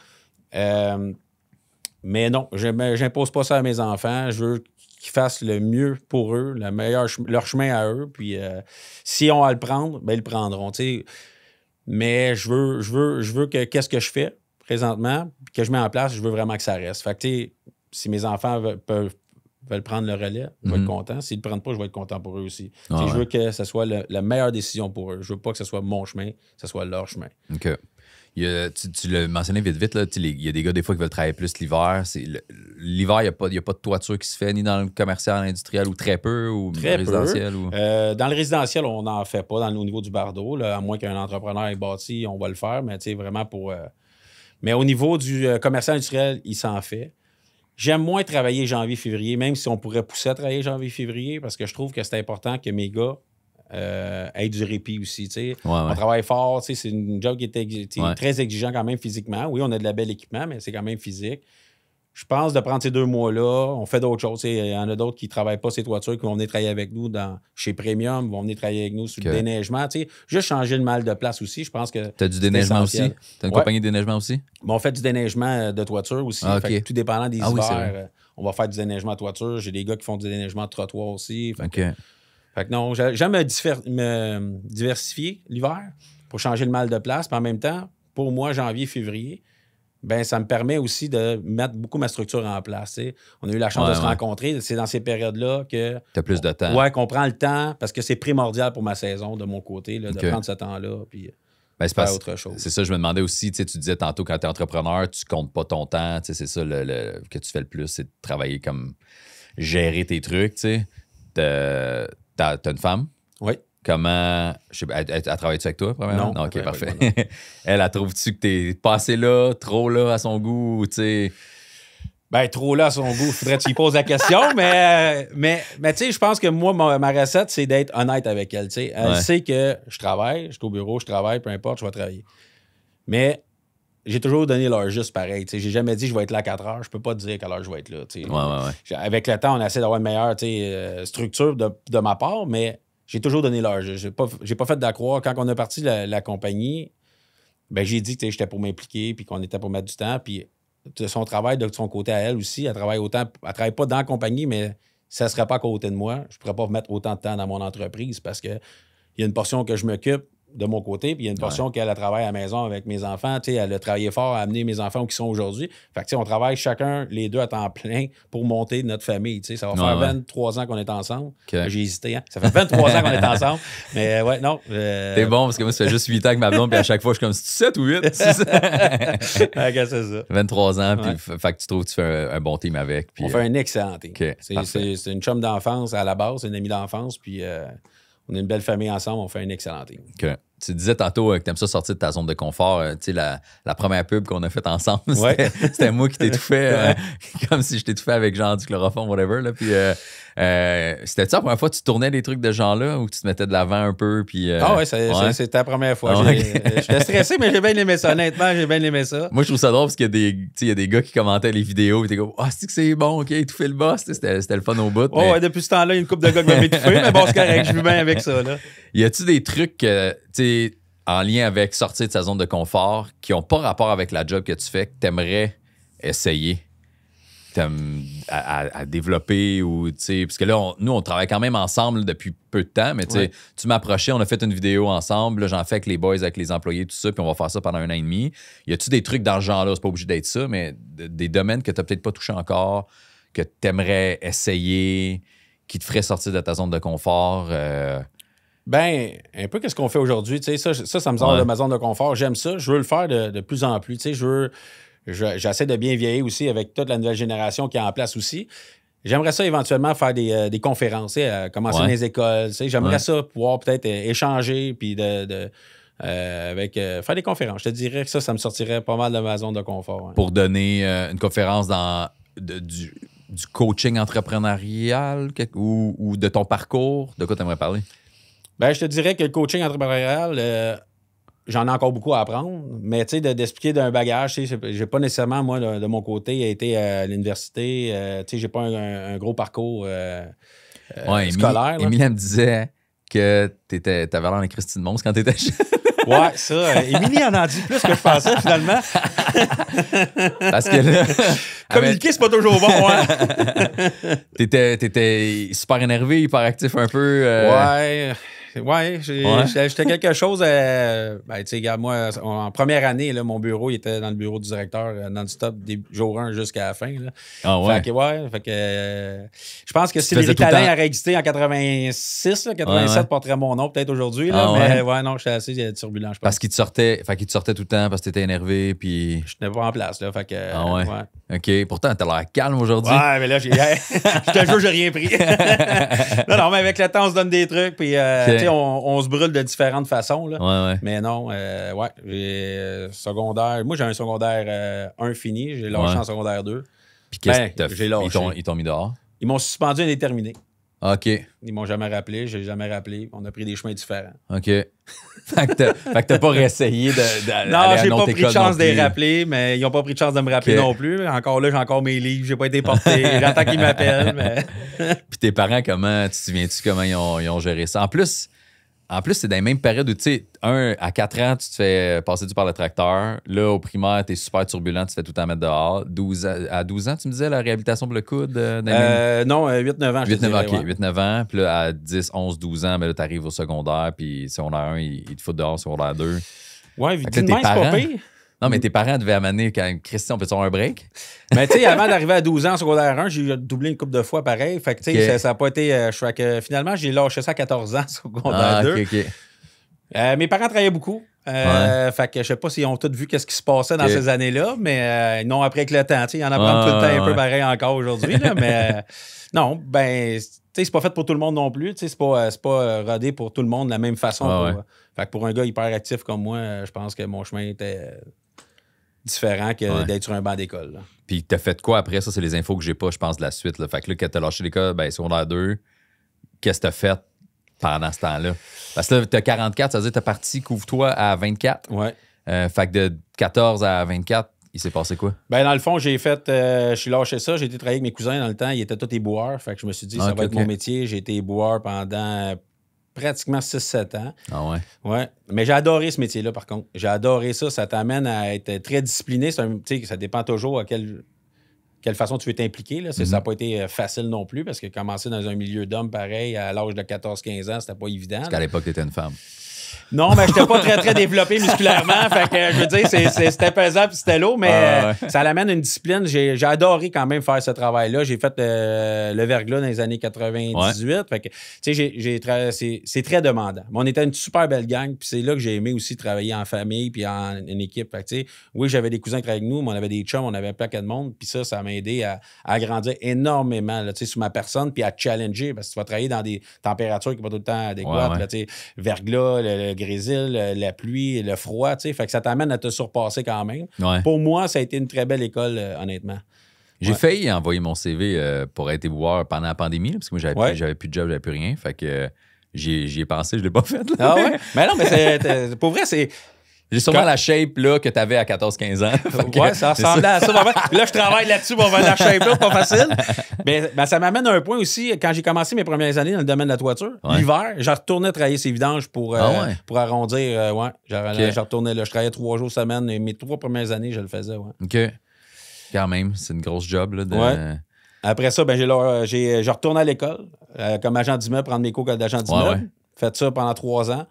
Mais non, je n'impose pas ça à mes enfants. Je veux qu'ils fassent le mieux pour eux, leur chemin à eux. Puis s'ils ont à le prendre, ben ils le prendront. T'sais. Mais je veux que qu'est-ce que je fais présentement, que je mets en place, je veux vraiment que ça reste. Fait que si mes enfants veulent prendre le relais, je vais être content. S'ils ne le prennent pas, je vais être content pour eux aussi. Je veux que ce soit la meilleure décision pour eux. Je veux pas que ce soit mon chemin, que ce soit leur chemin. OK. Tu l'as mentionné vite, là, il y a des gars des fois qui veulent travailler plus l'hiver. L'hiver, il n'y a pas de toiture qui se fait ni dans le commercial, industriel ou très peu, ou très résidentiel? Ou... dans le résidentiel, on n'en fait pas au niveau du bardeau. Là, à moins qu'un entrepreneur ait bâti, on va le faire, mais vraiment pour... Mais au niveau du commercial industriel, il s'en fait. J'aime moins travailler janvier-février, même si on pourrait pousser à travailler janvier-février, parce que je trouve que c'est important que mes gars être du répit aussi. Ouais, On travaille fort. C'est une job qui est très exigeant quand même physiquement. Oui, on a de la belle équipement, mais c'est quand même physique. Je pense de prendre ces 2 mois-là, on fait d'autres choses. Il y en a d'autres qui ne travaillent pas ces toitures, qui vont venir travailler avec nous chez Premium, vont venir travailler avec nous sur le déneigement. Juste changer le mal de place aussi, je pense que tu as du déneigement aussi? Tu as une compagnie de déneigement aussi? Bon, on fait du déneigement de toiture aussi. Fait que tout dépendant des hivers, on va faire du déneigement de toiture. J'ai des gars qui font du déneigement de trottoir aussi. Fait que non, j'aime me diversifier l'hiver pour changer le mal de place. Puis en même temps, pour moi, janvier, février, ben ça me permet aussi de mettre beaucoup ma structure en place. T'sais. On a eu la chance de se rencontrer. C'est dans ces périodes-là que... Tu as plus de temps. Oui, qu'on prend le temps parce que c'est primordial pour ma saison de mon côté, là, de prendre ce temps-là puis faire autre chose. C'est ça, je me demandais aussi, tu disais tantôt quand tu es entrepreneur, tu comptes pas ton temps. C'est ça que tu fais le plus, c'est de travailler comme gérer tes trucs. T'as une femme? Oui. Comment. Elle travaille-tu avec toi, premièrement? Non. OK, parfait. Elle trouve-tu que t'es passé là, trop là à son goût, tu sais? Ben, trop là à son goût. Faudrait que tu lui poses la question, mais tu sais, je pense que moi, ma recette, c'est d'être honnête avec elle. T'sais. Elle sait que je travaille, je suis au bureau, je travaille, peu importe, je vais travailler. Mais j'ai toujours donné l'heure juste pareil. T'sais. J'ai jamais dit je vais être là à 4 heures. Je peux pas te dire à quelle heure je vais être là. Avec le temps, on essaie d'avoir une meilleure structure de ma part, mais j'ai toujours donné l'heure. J'ai pas fait d'accroire. Quand on a parti la compagnie, ben j'ai dit que j'étais pour m'impliquer puis qu'on était pour mettre du temps. Puis de son travail, de son côté à elle aussi, elle travaille autant. Elle travaille pas dans la compagnie, mais ça ne serait pas à côté de moi. Je ne pourrais pas mettre autant de temps dans mon entreprise parce qu'il y a une portion que je m'occupe de mon côté, puis il y a une portion qu'elle travaille à la maison avec mes enfants. Elle a travaillé fort à amener mes enfants où ils sont aujourd'hui. Fait que on travaille chacun, les deux, à temps plein pour monter notre famille. Ça va faire 23 ans qu'on est ensemble. J'ai hésité, hein? Ça fait 23 ans qu'on est ensemble. Mais ouais, non. T'es bon, parce que moi, ça fait juste 8 ans avec ma blonde, puis à chaque fois, je suis comme 7 ou 8. C'est ça. 23 ans, puis fait que tu trouves que tu fais un bon team avec. Puis, on fait un excellent team. C'est une chum d'enfance à la base, c'est une amie d'enfance, puis on a une belle famille ensemble, on fait un excellent team. Okay. Tu disais tantôt que tu aimes ça sortir de ta zone de confort. Tu sais, la première pub qu'on a faite ensemble, c'était moi qui t'étouffais, comme si je t'étouffais avec genre du chloroforme, whatever. Là. Puis, c'était ça la première fois que tu tournais des trucs de genre-là ou que tu te mettais de l'avant un peu? Puis, c'était la première fois. J'étais stressé, mais j'ai bien aimé ça. Honnêtement, j'ai bien aimé ça. Moi, je trouve ça drôle parce qu'il y a des gars qui commentaient les vidéos et t'es comme, c'est que c'est bon, OK, étouffer le boss. C'était le fun au bout. Ouais, depuis ce temps-là, il y a une couple de gars qui m'ont étouffé, mais bon, c'est correct, je vis bien avec ça. Là. Y a-tu des trucs tu sais, en lien avec sortir de sa zone de confort qui n'ont pas rapport avec la job que tu fais, que tu aimerais essayer à développer ou, tu sais, parce que là, nous, on travaille quand même ensemble depuis peu de temps, mais tu m'approchais, on a fait une vidéo ensemble, là, j'en fais avec les boys, avec les employés, tout ça, puis on va faire ça pendant 1 an et demi. Y a-tu des trucs dans ce genre-là, c'est pas obligé d'être ça, mais des domaines que tu n'as peut-être pas touché encore, que tu aimerais essayer, qui te feraient sortir de ta zone de confort? Ben, un peu qu'est-ce qu'on fait aujourd'hui. Tu sais, ça me sort de ma zone de confort. J'aime ça. Je veux le faire de plus en plus. Tu sais, j'essaie de bien vieillir aussi avec toute la nouvelle génération qui est en place aussi. J'aimerais ça éventuellement faire des conférences, commencer dans les écoles. Tu sais, j'aimerais ça pouvoir peut-être échanger puis faire des conférences. Je te dirais que ça me sortirait pas mal de ma zone de confort. Hein. Pour donner une conférence du coaching entrepreneurial ou de ton parcours, de quoi tu aimerais parler? Ben, je te dirais que le coaching entrepreneurial, j'en ai encore beaucoup à apprendre, mais tu sais, d'expliquer d'un bagage, tu sais, j'ai pas nécessairement, moi, de mon côté, été à l'université, tu sais, j'ai pas un gros parcours scolaire. Émilie, elle me disait que t'avais l'air d'un Christine Mons quand t'étais jeune. Ouais, ça. Émilie en a dit plus que je pensais, finalement. Parce que là... Communiquer, c'est pas toujours bon, hein? T'étais super énervé, hyper actif un peu. J'étais quelque chose. Ben, tu sais, regarde, moi, en première année, là, mon bureau, il était dans le bureau du directeur non-stop, des jour 1 jusqu'à la fin. Là. Ah ouais? Fait que je pense que si les Ritalin aurait existé en 86, là, 87 porterait mon nom peut-être aujourd'hui. Mais non, j'étais assez turbulent, je pense. Parce qu'il te sortait tout le temps parce que t'étais énervé, puis... Je n'étais pas en place, là. Fait que, OK. Pourtant, t'as l'air calme aujourd'hui. Ouais, mais là, je te jure, j'ai rien pris. non, mais avec le temps, on se donne des trucs, puis on se brûle de différentes façons. Là. Mais non, j'ai secondaire. Moi, j'ai un secondaire 1 fini. J'ai lâché en secondaire 2. Puis qu'est-ce que t'as fait? Ils t'ont mis dehors? Ils m'ont suspendu indéterminé. OK. Ils m'ont jamais rappelé, j'ai jamais rappelé. On a pris des chemins différents. OK. Fait que t'as pas réessayé Non, d'aller j'ai à une pas autre pris de école chance non de les plus. rappeler, mais ils n'ont pas pris de chance de me rappeler OK. non plus. Encore là, j'ai encore mes livres, j'ai pas été porté. J'attends qu'ils m'appellent, mais... Puis tes parents, tu te souviens-tu comment ils ont géré ça? En plus, c'est dans les mêmes périodes où, tu sais, à 4 ans, tu te fais passer par le tracteur. Là, au primaire, t'es super turbulent, tu te fais tout le temps mettre dehors. À 12 ans, tu me disais, la réhabilitation pour le coude? Non, 8-9 ans, je te 8-9 ans, dirais, OK. 8-9 ans. Puis là, à 10, 11, 12 ans, ben là, t'arrives au secondaire. Puis secondaire 1, ils te foutent dehors, secondaire 2. Ouais, Fait que dis là, de même, c'est pas pire. Non, mais tes parents devaient amener quand Christian, on peut-tu avoir un break? Mais tu sais, avant d'arriver à 12 ans, secondaire 1, j'ai doublé une couple de fois pareil. Fait que tu sais, OK. ça n'a pas été. Finalement, j'ai lâché ça à 14 ans, secondaire 2. OK. Mes parents travaillaient beaucoup. Fait que je sais pas s'ils ont tous vu qu'est-ce qui se passait dans ces années-là, mais non, après avec le temps, tu sais, ils en apprennent tout le temps un peu pareil encore aujourd'hui, là, mais non, ben, tu sais, c'est pas fait pour tout le monde non plus, tu sais, c'est pas rodé pour tout le monde de la même façon. Fait que pour un gars hyper actif comme moi, je pense que mon chemin était différent que d'être sur un banc d'école. Là. Puis t'as fait quoi après? Ça, c'est les infos que j'ai pas, je pense, de la suite. Là. Fait que là, quand t'as lâché l'école, ben, secondaire 2, qu'est-ce que t'as fait pendant ce temps-là? Parce que là, t'as 44, ça veut dire que t'as parti couvre-toi à 24. Ouais. Fait que de 14 à 24, il s'est passé quoi? Ben, dans le fond, je suis lâché ça. J'ai été travailler avec mes cousins dans le temps. Ils étaient tous éboueurs. Fait que je me suis dit, ça va être mon métier. J'ai été éboueur pendant pratiquement 6-7 ans. Ah ouais? Ouais. Mais j'ai adoré ce métier-là, par contre. J'ai adoré ça. Ça t'amène à être très discipliné. Ça dépend toujours à quelle façon tu veux t'impliquer. Là. Ça n'a pas été facile non plus parce que commencer dans un milieu d'hommes pareil à l'âge de 14-15 ans, c'était pas évident. Parce qu'à l'époque, t'étais une femme. Non, mais j'étais pas très, très développé musculairement. Fait que, je veux dire, c'était pesant puis c'était lourd, mais ça l'amène une discipline. J'ai adoré quand même faire ce travail-là. J'ai fait le verglas dans les années 98. Fait que, tu sais, c'est très demandant. Mais on était une super belle gang, puis c'est là que j'ai aimé aussi travailler en famille puis en équipe. Fait que, tu sais, oui, j'avais des cousins qui travaillaient avec nous, mais on avait des chums, on avait un paquet de monde, puis ça m'a aidé à grandir énormément, là, tu sais, sur ma personne, puis à challenger, parce que tu vas travailler dans des températures qui ne sont pas tout le temps adéquates. Là, tu sais, verglas, le grésil, la pluie, le froid, tu sais, fait que ça t'amène à te surpasser quand même. Ouais. Pour moi, ça a été une très belle école, honnêtement. J'ai failli envoyer mon CV pour être éboueur pendant la pandémie, là, parce que moi, j'avais plus de job, j'avais plus rien. Fait que j'y ai pensé, je l'ai pas fait. Là. Ah ouais? Mais non, mais pour vrai, c'est... J'ai sûrement la shape là, que tu avais à 14-15 ans. Ouais, ça ressemblait à ça. Là, je travaille là-dessus pour avoir la shape-là, pas facile. Mais ça m'amène à un point aussi, quand j'ai commencé mes premières années dans le domaine de la toiture, l'hiver, je retournais travailler ces vidanges pour arrondir. Je retournais là. Je travaillais 3 jours semaine. Et mes 3 premières années, je le faisais. Ouais. OK. Quand même, c'est une grosse job. Là, Après ça, je retourne à l'école comme agent d'immeuble, prendre mes cours d'agent d'immeuble. Fait ça pendant 3 ans.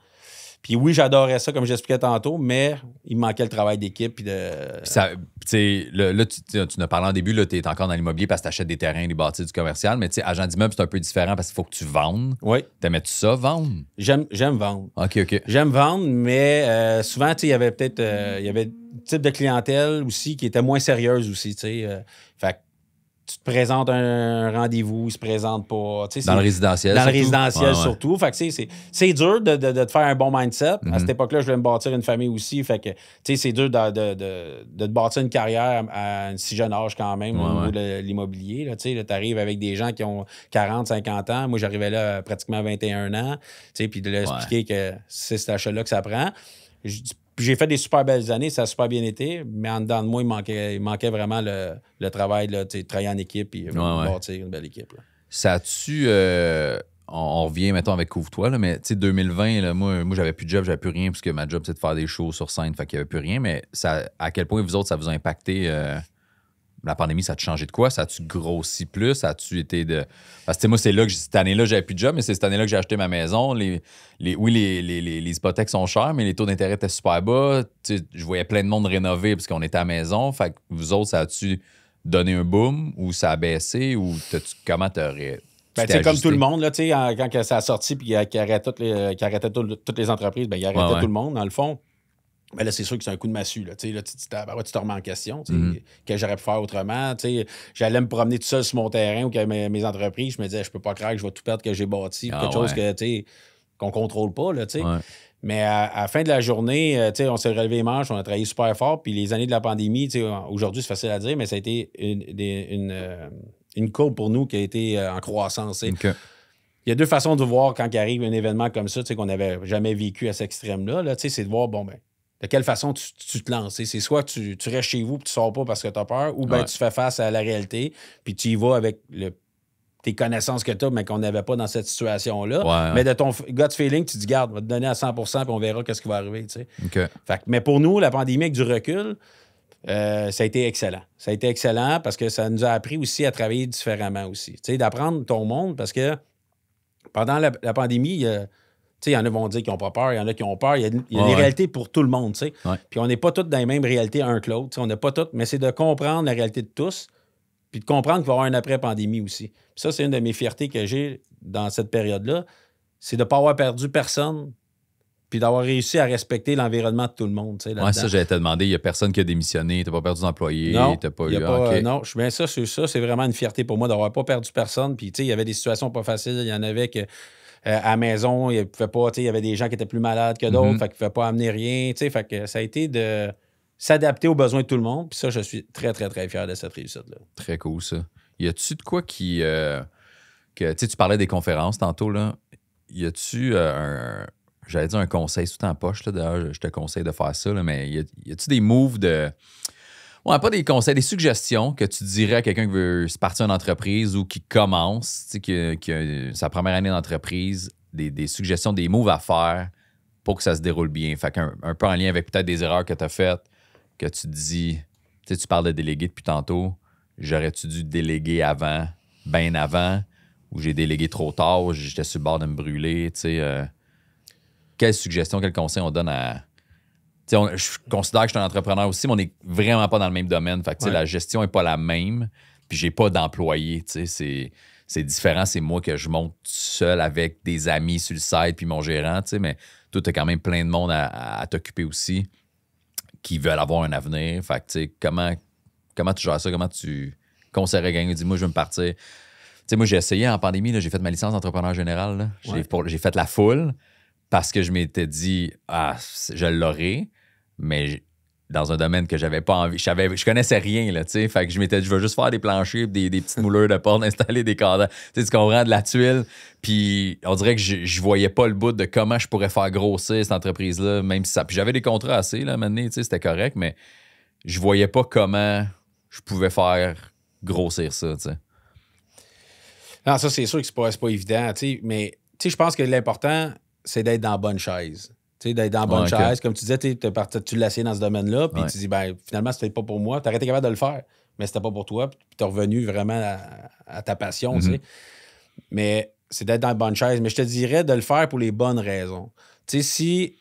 Puis oui, j'adorais ça, comme j'expliquais tantôt, mais il me manquait le travail d'équipe. Puis là, tu nous as parlé en début, tu es encore dans l'immobilier parce que tu achètes des terrains, des bâtis, du commercial, mais agent d'immeuble, c'est un peu différent parce qu'il faut que tu vendes. Oui. T'aimais-tu ça, vendre? J'aime vendre. OK. J'aime vendre, mais souvent, il y avait peut-être il y avait un type de clientèle aussi qui était moins sérieuse aussi. Fait que tu te présentes un rendez-vous, il se présente pas. Dans le résidentiel. Dans le résidentiel surtout. Fait que c'est dur de te faire un bon mindset. À cette époque-là, je voulais me bâtir une famille aussi. Fait que c'est dur de te bâtir une carrière à un si jeune âge quand même au niveau de l'immobilier. Tu arrives avec des gens qui ont 40, 50 ans. Moi, j'arrivais là à pratiquement 21 ans. Puis de leur expliquer que c'est cet achat-là que ça prend. J'ai fait des super belles années, ça a super bien été, mais en dedans de moi, il manquait vraiment le travail, là, travailler en équipe et bâtir une belle équipe. Là. Ça a-tu... on revient, mettons, avec Couvre-toi, là, mais 2020, là, moi, j'avais plus de job, j'avais plus rien, puisque ma job, c'est de faire des shows sur scène, fait qu'il n'y avait plus rien, mais à quel point vous autres, ça vous a impacté... la pandémie, ça a-tu changé de quoi? Ça a-tu grossi plus? Ça a-tu été de... Parce que moi, c'est là que cette année-là, j'avais plus de job, mais c'est cette année-là que j'ai acheté ma maison. Les hypothèques sont chères, mais les taux d'intérêt étaient super bas. Je voyais plein de monde rénover parce qu'on était à la maison. Fait que vous autres, ça a-tu donné un boom ou ça a baissé? Ou comment t'aurais... comme tout le monde, là, quand ça a sorti et qu'il arrêtait toutes les entreprises, il arrêtait tout le monde, dans le fond. Ben là, c'est sûr que c'est un coup de massue. Là, tu te remets en question. Que j'aurais pu faire autrement. J'allais me promener tout seul sur mon terrain ou mes entreprises. Je me disais, je peux pas croire que je vais tout perdre que j'ai bâti. Quelque chose qu'on contrôle pas. Là, mais à la fin de la journée, on s'est relevé les manches, on a travaillé super fort. Puis les années de la pandémie, aujourd'hui, c'est facile à dire, mais ça a été une courbe pour nous qui a été en croissance. y a deux façons de voir quand il arrive un événement comme ça, qu'on n'avait jamais vécu à cet extrême-là. Là, c'est de voir, bon, ben, de quelle façon tu te lances. C'est soit tu restes chez vous et tu sors pas parce que tu as peur, ou ben tu fais face à la réalité puis tu y vas avec tes connaissances que tu as, mais qu'on n'avait pas dans cette situation-là. Mais de ton gut feeling, tu te dis, garde, on va te donner à 100% puis on verra qu'est-ce qui va arriver. Okay. Mais pour nous, la pandémie avec du recul, ça a été excellent. Ça a été excellent parce que ça nous a appris aussi à travailler différemment aussi. D'apprendre ton monde parce que pendant la pandémie, il y en a qui vont dire qu'ils n'ont pas peur, il y en a qui ont peur. Il y a des réalités pour tout le monde. Puis on n'est pas tous dans les mêmes réalités un que l'autre. On n'est pas tous, mais c'est de comprendre la réalité de tous puis de comprendre qu'il va y avoir une après-pandémie aussi. Puis ça, c'est une de mes fiertés que j'ai dans cette période-là, c'est de ne pas avoir perdu personne puis d'avoir réussi à respecter l'environnement de tout le monde. Oui, ça, j'allais te demander, il n'y a personne qui a démissionné, tu n'as pas perdu d'employé, non, tu n'as pas eu... Okay. Non, je suis bien ça, c'est vraiment une fierté pour moi d'avoir pas perdu personne. Puis, il y avait des situations pas faciles. Il y en avait que à la maison, il y avait des gens qui étaient plus malades que d'autres, fait qu'ils ne pouvaient pas amener rien. Fait que ça a été de s'adapter aux besoins de tout le monde. Puis ça, je suis très, très, très fier de cette réussite-là. Très cool, ça. Y a-tu de quoi qui... tu parlais des conférences tantôt, là. Y a-tu j'allais dire un conseil tout en poche, là, d'ailleurs, je te conseille de faire ça, là, mais y a-tu des moves de... Ouais, pas des conseils, des suggestions que tu dirais à quelqu'un qui veut se partir d'une entreprise ou qui commence, qui a sa première année d'entreprise, des suggestions, des moves à faire pour que ça se déroule bien. Fait un peu en lien avec peut-être des erreurs que tu as faites, que tu te dis, tu parles de déléguer depuis tantôt, j'aurais-tu dû déléguer avant, bien avant, ou j'ai délégué trop tard, j'étais sur le bord de me brûler, tu sais. Quelles suggestions, quels conseils on donne à... je considère que je suis un entrepreneur aussi, mais on n'est vraiment pas dans le même domaine. Fait que, la gestion n'est pas la même, puis j'ai pas d'employés. C'est différent, c'est moi que je monte seul avec des amis sur le site, puis mon gérant, mais toi, tu as quand même plein de monde à t'occuper aussi qui veulent avoir un avenir. Fait que, comment tu gères ça? Comment tu conseillerais quelqu'un? Dis-moi, je veux me partir. Moi, j'ai essayé en pandémie, là, j'ai fait ma licence d'entrepreneur général. Là. J'ai fait la full parce que je m'étais dit, je l'aurai, mais dans un domaine que j'avais pas envie. Je connaissais rien, là, tu sais. Fait que je m'étais dit, je vais juste faire des planchers, des petites moulures de porte, installer des cadres. Tu comprends, de la tuile. Puis on dirait que je voyais pas le bout de comment je pourrais faire grossir cette entreprise-là, même si ça... Puis j'avais des contrats assez, là, maintenant, tu sais, c'était correct, mais je voyais pas comment je pouvais faire grossir ça, tu sais. Non, ça, c'est sûr que c'est pas évident, tu sais. Mais, tu sais, je pense que l'important, c'est d'être dans la bonne chaise. Tu sais, d'être dans la bonne chaise. Comme tu disais, tu l'as essayé dans ce domaine-là, puis tu dis, ben finalement, c'était pas pour moi. Tu aurais été capable de le faire, mais c'était pas pour toi. Puis tu es revenu vraiment à ta passion, tu sais. Mais c'est d'être dans la bonne chaise. Mais je te dirais de le faire pour les bonnes raisons. Tu sais,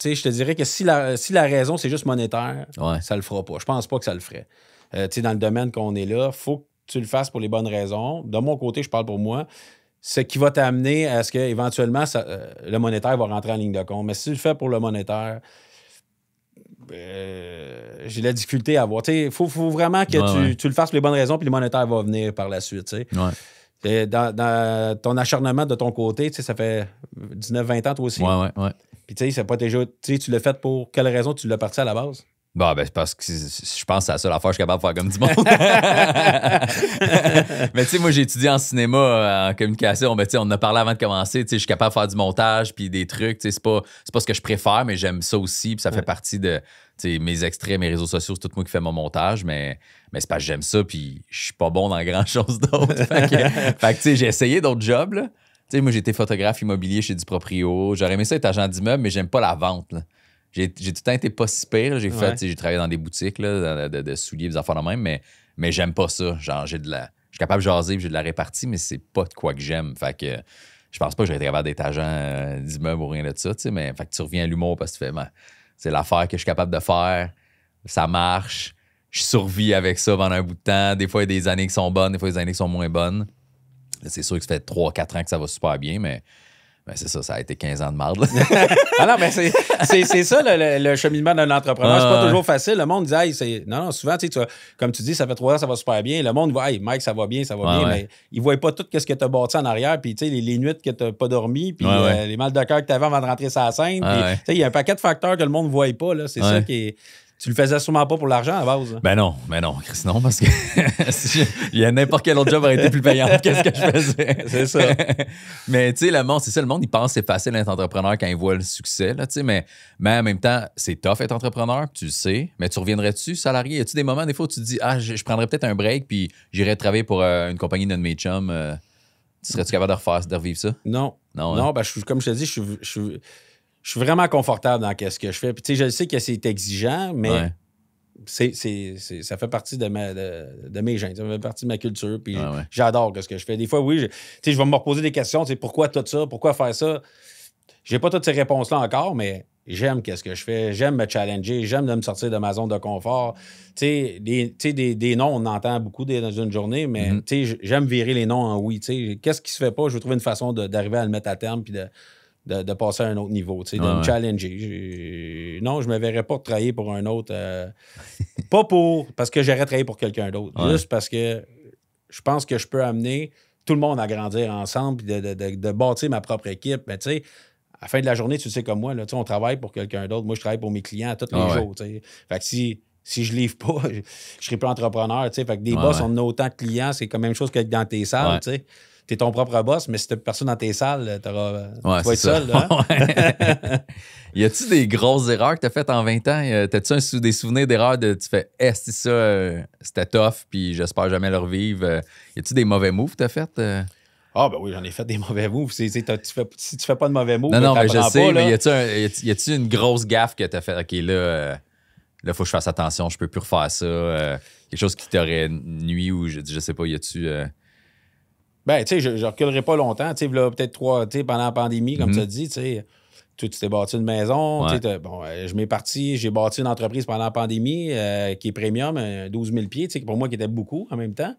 je te dirais que si la raison, c'est juste monétaire, ça le fera pas. Je pense pas que ça le ferait. Tu sais, dans le domaine qu'on est là, il faut que tu le fasses pour les bonnes raisons. De mon côté, je parle pour moi. Ce qui va t'amener à ce qu'éventuellement, le monétaire va rentrer en ligne de compte. Mais si tu le fais pour le monétaire, j'ai la difficulté à voir. Il faut vraiment que tu le fasses pour les bonnes raisons, puis le monétaire va venir par la suite. Et dans ton acharnement de ton côté, ça fait 19-20 ans toi aussi. Ouais. Puis c'est pas déjà. Tu l'as fait pour quelle raison tu l'as parti à la base? Ben, c'est parce que je pense que c'est la seule affaire que je suis capable de faire comme du monde. Mais tu sais, moi, j'ai étudié en cinéma, en communication. Ben, on en a parlé avant de commencer. Je suis capable de faire du montage puis des trucs. C'est pas ce que je préfère, mais j'aime ça aussi. Puis ça fait partie de mes extraits, mes réseaux sociaux. C'est tout moi qui fais mon montage. Mais c'est parce que j'aime ça. Puis je suis pas bon dans grand-chose d'autre. fait que j'ai essayé d'autres jobs. Là. Moi, j'ai été photographe immobilier chez du proprio. J'aurais aimé ça être agent d'immeuble, mais j'aime pas la vente. Là. J'ai tout le temps été pas si pire. J'ai travaillé dans des boutiques là, de souliers, des affaires de même, mais j'aime pas ça. Genre, je suis capable de jaser, j'ai de la répartie, mais c'est pas de quoi que j'aime. Fait que je pense pas que j'aurais été capable d'être agent d'immeuble ou rien de ça, mais fait que tu reviens à l'humour parce que tu fais, c'est l'affaire que je suis capable de faire, ça marche, je survis avec ça pendant un bout de temps. Des fois, il y a des années qui sont bonnes, des fois, il y a des années qui sont moins bonnes. Là, c'est sûr que ça fait 3-4 ans que ça va super bien, mais c'est ça a été 15 ans de marde. Ah non, mais c'est ça le cheminement d'un entrepreneur. C'est pas toujours facile. Le monde dit, hey, non, souvent, comme tu dis, ça fait 3 ans, ça va super bien. Le monde voit, hey, Mike, ça va bien, mais ils ne voient pas tout ce que tu as bâti en arrière. Puis, les nuits que tu n'as pas dormi, puis les mal de cœur que tu avais avant de rentrer sur la scène. Il y a un paquet de facteurs que le monde ne voit pas. Là. C'est ça qui est. Tu le faisais sûrement pas pour l'argent à base. Ben non, Chris, non, parce que il y a n'importe quel autre job aurait été plus payant que ce que je faisais. C'est ça. Mais tu sais, le monde, c'est ça, le monde, il pense que c'est facile d'être entrepreneur quand il voit le succès, là, tu sais, mais en même temps, c'est tough être entrepreneur, tu le sais, mais tu reviendrais-tu salarié? Y a-tu des moments, des fois, où tu te dis, je prendrais peut-être un break, puis j'irais travailler pour une compagnie de mes chums. Tu serais-tu capable de revivre ça? Non. Non, non ben, comme je te dis, je suis vraiment confortable dans ce que je fais. Puis, tu sais, je sais que c'est exigeant, mais ça fait partie de mes gènes. Ça fait partie de ma culture. Puis, j'adore ce que je fais. Des fois, oui, je vais me reposer des questions. Pourquoi tout ça? Pourquoi faire ça? J'ai pas toutes ces réponses-là encore, mais j'aime ce que je fais. J'aime me challenger. J'aime de me sortir de ma zone de confort. Tu sais, des non, on en entend beaucoup dans une journée, mais j'aime virer les non en oui. Qu'est-ce qui se fait pas? Je veux trouver une façon d'arriver à le mettre à terme puis de passer à un autre niveau, de me challenger. Non, je ne me verrais pas travailler pour un autre. Pas parce que j'aurais travaillé pour quelqu'un d'autre. Juste parce que je pense que je peux amener tout le monde à grandir ensemble et de bâtir ma propre équipe. Mais tu sais, à la fin de la journée, tu sais comme moi, là, on travaille pour quelqu'un d'autre. Moi, je travaille pour mes clients tous les jours. Fait que si je livre pas, je ne serai pas entrepreneur. Fait que des boss, on a autant de clients, c'est comme la même chose que dans tes salles. Tu es ton propre boss, mais si tu n'as personne dans tes salles, tu vas être seul. Là, hein? Y a-tu des grosses erreurs que tu as faites en 20 ans? T'as-tu des souvenirs d'erreurs de tu fais c'est ça, c'était tough, puis j'espère jamais le revivre? Y a-tu des mauvais moves que tu as fait? Ah, ben oui, j'en ai fait des mauvais moves. Si tu fais pas de mauvais moves, non, mais je sais, pas, mais y a-tu une grosse gaffe que tu as fait? OK, là, faut que je fasse attention, je peux plus refaire ça. Quelque chose qui t'aurait nuit ou je sais pas, y a-tu. Ben, tu sais, je reculerai pas longtemps. Tu sais, peut-être pendant la pandémie, comme tu as dit, tu sais, tu t'es bâti une maison. Je m'ai parti, j'ai bâti une entreprise pendant la pandémie qui est premium, 12 000 pieds, tu sais, pour moi, qui était beaucoup en même temps.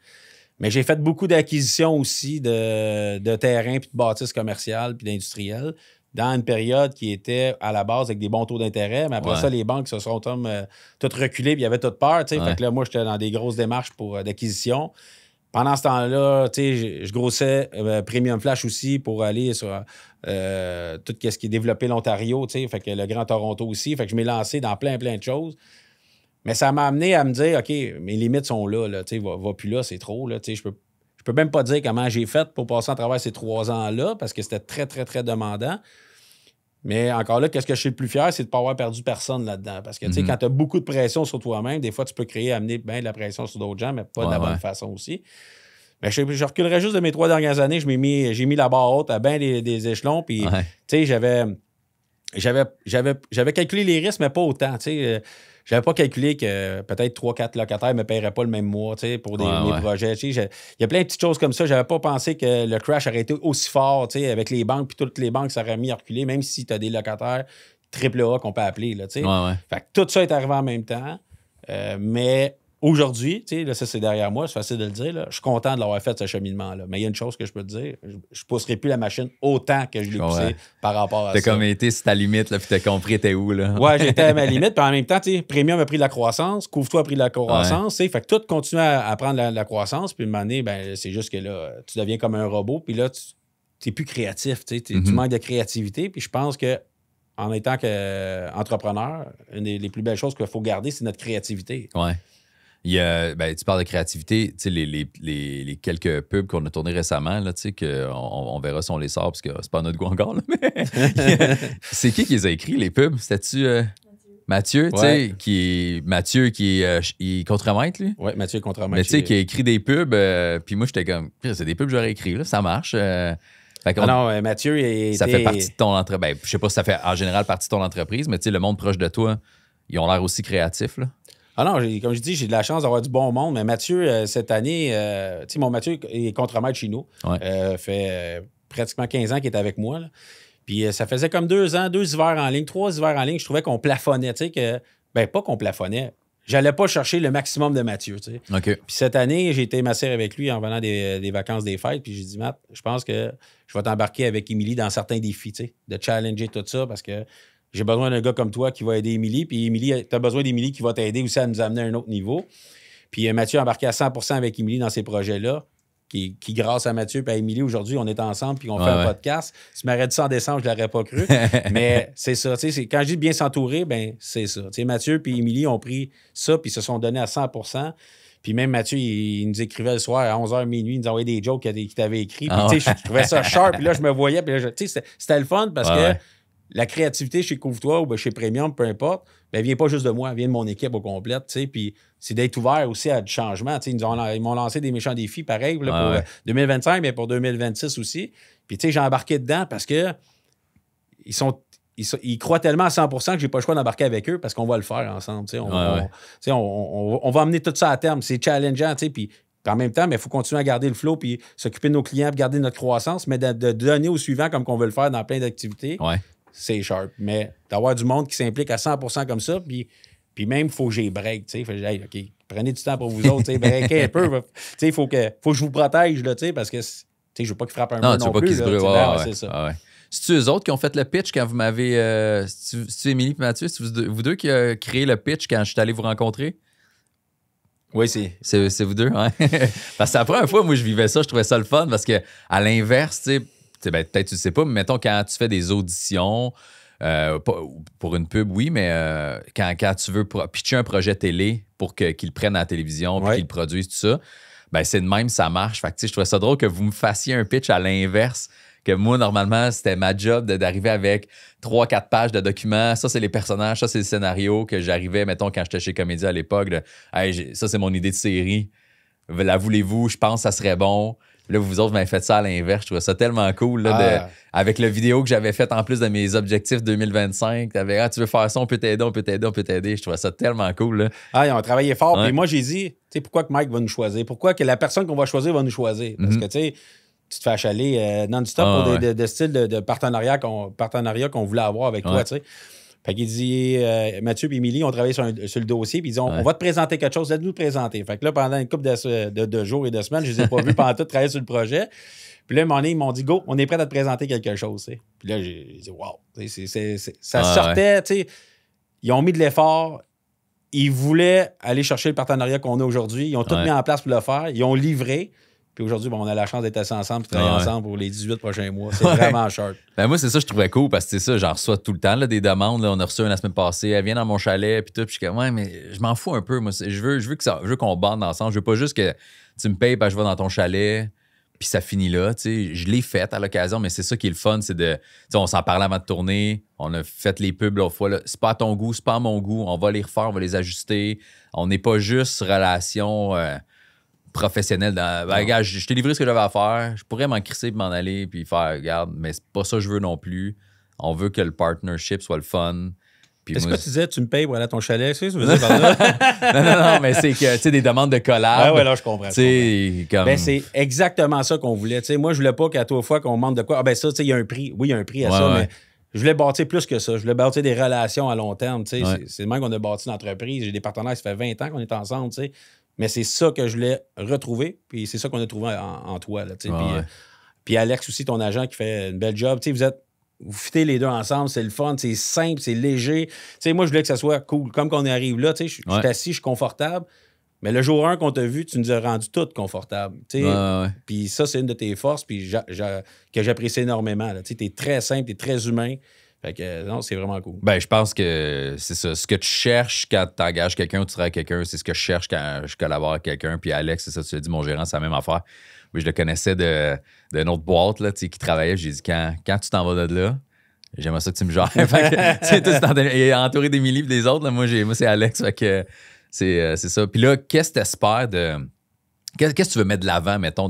Mais j'ai fait beaucoup d'acquisitions aussi de terrains, puis de bâtisses commerciales, puis d'industriels, dans une période qui était à la base avec des bons taux d'intérêt. Mais après ça, les banques se sont toutes reculées, puis il y avait toute peur. Tu sais, fait que là, moi, j'étais dans des grosses démarches d'acquisition. Pendant ce temps-là, je grossais Premium Flash aussi pour aller sur tout ce qui est développé l'Ontario, fait que le Grand Toronto aussi. Fait que je m'ai lancé dans plein de choses. Mais ça m'a amené à me dire, OK, mes limites sont là, va plus là, c'est trop. Là, je peux même pas dire comment j'ai fait pour passer à travers ces 3 ans-là parce que c'était très, très, très demandant. Mais encore là, qu'est-ce que je suis le plus fier, c'est de ne pas avoir perdu personne là-dedans. Parce que, quand tu as beaucoup de pression sur toi-même, des fois, tu peux amener bien de la pression sur d'autres gens, mais pas de la bonne façon aussi. Mais je reculerais juste de mes 3 dernières années. J'ai mis la barre haute à bien des échelons. Puis, j'avais calculé les risques, mais pas autant. J'avais pas calculé que peut-être 3-4 locataires ne me paieraient pas le même mois pour mes projets. Il y a plein de petites choses comme ça. J'avais pas pensé que le crash aurait été aussi fort avec les banques. Puis toutes les banques s'auraient mis à reculer, même si tu as des locataires AAA qu'on peut appeler. Là, Fait que tout ça est arrivé en même temps. Mais aujourd'hui, là, ça c'est derrière moi, c'est facile de le dire. Là, je suis content de l'avoir fait ce cheminement-là. Mais il y a une chose que je peux te dire, je ne pousserai plus la machine autant que je l'ai poussée par rapport à ça. T'as comme été sur ta limite, là, puis t'as compris t'es où, là. Ouais, j'étais à ma limite, puis en même temps, Premium a pris de la croissance, Couvre-toi a pris de la croissance, fait que tout continue à prendre la croissance, puis une année, ben, c'est juste que là, tu deviens comme un robot, puis là, tu n'es plus créatif, tu manques de créativité, puis je pense que en étant qu'entrepreneur, une des plus belles choses qu'il faut garder, c'est notre créativité. Ouais. Tu parles de créativité, les quelques pubs qu'on a tournés récemment, là, on verra si on les sort parce que c'est pas notre goût encore. Là, mais c'est qui les a écrits, les pubs? C'était-tu Mathieu, qui est contremaître, lui? Oui, Mathieu est contremaître. Mais tu sais, qui a écrit des pubs, puis moi, j'étais comme, c'est des pubs que j'aurais écrit, là, ça marche. Mathieu ça fait partie de ton entreprise. Je sais pas si ça fait en général partie de ton entreprise, mais le monde proche de toi, ils ont l'air aussi créatifs, là. Ah non, comme je dis, j'ai de la chance d'avoir du bon monde, mais Mathieu, cette année, mon Mathieu est contremaître chez nous. Fait pratiquement 15 ans qu'il est avec moi. Là. Puis ça faisait comme 2 ans, 2 hivers en ligne, 3 hivers en ligne, je trouvais qu'on plafonnait, pas qu'on plafonnait. J'allais pas chercher le maximum de Mathieu, OK. Puis cette année, j'ai été massé avec lui en venant des vacances des fêtes, puis j'ai dit, Matt, je pense que je vais t'embarquer avec Émilie dans certains défis, de challenger tout ça, parce que j'ai besoin d'un gars comme toi qui va aider Émilie. Puis Émilie, tu as besoin d'Émilie qui va t'aider aussi à nous amener à un autre niveau. Puis Mathieu a embarqué à 100% avec Émilie dans ces projets-là. qui grâce à Mathieu et à Émilie, aujourd'hui, on est ensemble puis on fait un podcast. Si tu m'aurais dit ça en décembre, je ne l'aurais pas cru. Mais c'est ça. Quand je dis bien s'entourer, ben c'est ça. Mathieu et Émilie ont pris ça puis se sont donnés à 100%. Puis même Mathieu, il nous écrivait le soir à 11h minuit, il nous envoyait des jokes qu'il t'avait écrits. Puis je trouvais ça sharp. Puis là, je me voyais. Puis là, c'était le fun parce que la créativité chez Couvre-toi ou chez Premium, peu importe, ben, elle vient pas juste de moi, elle vient de mon équipe au complet. Puis c'est d'être ouvert aussi à du changement. Ils m'ont lancé des méchants défis, pareil, là, pour 2025, mais pour 2026 aussi. Puis j'ai embarqué dedans parce que ils croient tellement à 100% que j'ai pas le choix d'embarquer avec eux parce qu'on va le faire ensemble. On va amener tout ça à terme. C'est challengeant. Puis en même temps, il faut continuer à garder le flow puis s'occuper de nos clients puis garder notre croissance, mais de donner au suivant comme qu'on veut le faire dans plein d'activités. C'est sharp. Mais d'avoir du monde qui s'implique à 100% comme ça, puis même, il faut que j'ai break. Hey, OK, prenez du temps pour vous autres. Breakez un peu. Il faut que je vous protège là, parce que je ne veux pas qu'ils frappent un mur non plus. Tu veux pas qu'ils se brûlent. C'est ça. C'est-tu eux autres qui ont fait le pitch quand vous m'avez... c'est-tu Émilie et Mathieu? C'est vous deux qui avez créé le pitch quand je suis allé vous rencontrer? Oui, c'est vous deux, hein? Parce que la première fois, moi, je vivais ça, je trouvais ça le fun parce que à l'inverse, peut-être tu ne sais pas, mais mettons quand tu fais des auditions, pour une pub, oui, mais quand tu veux pitcher un projet télé pour qu'ils le prennent à la télévision puis qu'ils le produisent, tout ça, ben c'est de même, ça marche. Fait que, je trouvais ça drôle que vous me fassiez un pitch à l'inverse. Que moi, normalement, c'était ma job d'arriver avec 3-4 pages de documents. Ça, c'est les personnages, ça, c'est le scénario que j'arrivais, mettons, quand j'étais chez Comédia à l'époque. Hey, ça, c'est mon idée de série. La voulez-vous? Je pense que ça serait bon. Là, vous autres, vous m'avez fait ça à l'inverse. Je trouvais ça tellement cool. Là, avec la vidéo que j'avais faite en plus de mes objectifs 2025. T'avais, tu veux faire ça, on peut t'aider, on peut t'aider, on peut t'aider. Je trouvais ça tellement cool. Là. Ils ont travaillé fort. Puis moi, j'ai dit, pourquoi que Mike va nous choisir? Pourquoi que la personne qu'on va choisir va nous choisir? Parce que, tu te fais achaler non-stop pour des styles de partenariat qu'on voulait avoir avec toi, tu sais. Fait qu'il dit, Mathieu et Émilie ont travaillé sur le dossier, puis ils disent, on va te présenter quelque chose, laisse-nous te présenter. Fait que là, pendant une couple de jours et de semaines, je les ai pas vus pendant tout travailler sur le projet. Puis là, à un moment donné, ils m'ont dit, go, on est prêt à te présenter quelque chose, tu sais. Puis là, j'ai dit, wow, ça sortait, tu sais. Ils ont mis de l'effort. Ils voulaient aller chercher le partenariat qu'on a aujourd'hui. Ils ont tout mis en place pour le faire. Ils ont livré. Puis aujourd'hui, on a la chance d'être assis ensemble et de travailler ensemble pour les 18 prochains mois. C'est vraiment short. Ben moi, c'est ça que je trouvais cool parce que c'est ça, j'en reçois tout le temps là, des demandes. Là, on a reçu une la semaine passée, elle vient dans mon chalet, puis tout. Puis je suis comme, ouais, mais je m'en fous un peu. Moi, je veux qu'on bande ensemble. Je veux pas juste que tu me payes, je vais dans ton chalet, puis ça finit là. Je l'ai fait à l'occasion, mais c'est ça qui est le fun. C'est de. On s'en parlait avant de tourner. On a fait les pubs l'autre fois. Là. C'est pas à ton goût, c'est pas à mon goût. On va les refaire, on va les ajuster. On n'est pas juste relation. Professionnel regarde, je t'ai livré ce que j'avais à faire, je pourrais m'en crisser et m'en aller puis faire, regarde, mais c'est pas ça que je veux non plus. On veut que le partnership soit le fun. Est-ce que tu disais, tu me payes pour aller à ton chalet? C'est ce que tu veux dire par là? non, mais c'est que, tu sais, des demandes de collab. Ouais, là, je comprends. Ben, c'est exactement ça qu'on voulait. T'sais, moi, je voulais pas qu'à toute fois qu'on demande de quoi. Ah, ben ça, tu sais, il y a un prix. Oui, il y a un prix à ça, mais je voulais bâtir plus que ça. Je voulais bâtir des relations à long terme. C'est le même qu'on a bâti l'entreprise. J'ai des partenaires, ça fait 20 ans qu'on est ensemble, tu sais. Mais c'est ça que je voulais retrouver, puis c'est ça qu'on a trouvé en toi. Là, puis Alex aussi, ton agent, qui fait une belle job. Vous fitez les deux ensemble, c'est le fun, c'est simple, c'est léger. Moi, je voulais que ça soit cool. Comme qu'on arrive là, je suis assis, je suis confortable. Mais le jour 1 qu'on t'a vu, tu nous as rendu toutes confortables. Puis ça, c'est une de tes forces, puis que j'apprécie énormément. Tu es très simple, tu es très humain. Fait que non, c'est vraiment cool. Ben, je pense que c'est ça. Ce que tu cherches quand tu engages quelqu'un ou tu travailles avec quelqu'un, c'est ce que je cherche quand je collabore avec quelqu'un. Puis Alex, c'est ça, tu l'as dit, mon gérant, c'est la même affaire. Oui, je le connaissais d'une autre boîte là, qui travaillait. J'ai dit, quand tu t'en vas de là, j'aimerais ça que tu me gères. Il est entouré d'Émilie et des autres. Là, moi, c'est Alex. Fait que c'est ça. Puis là, qu'est-ce que tu espères de. Qu'est-ce que tu veux mettre de l'avant, mettons,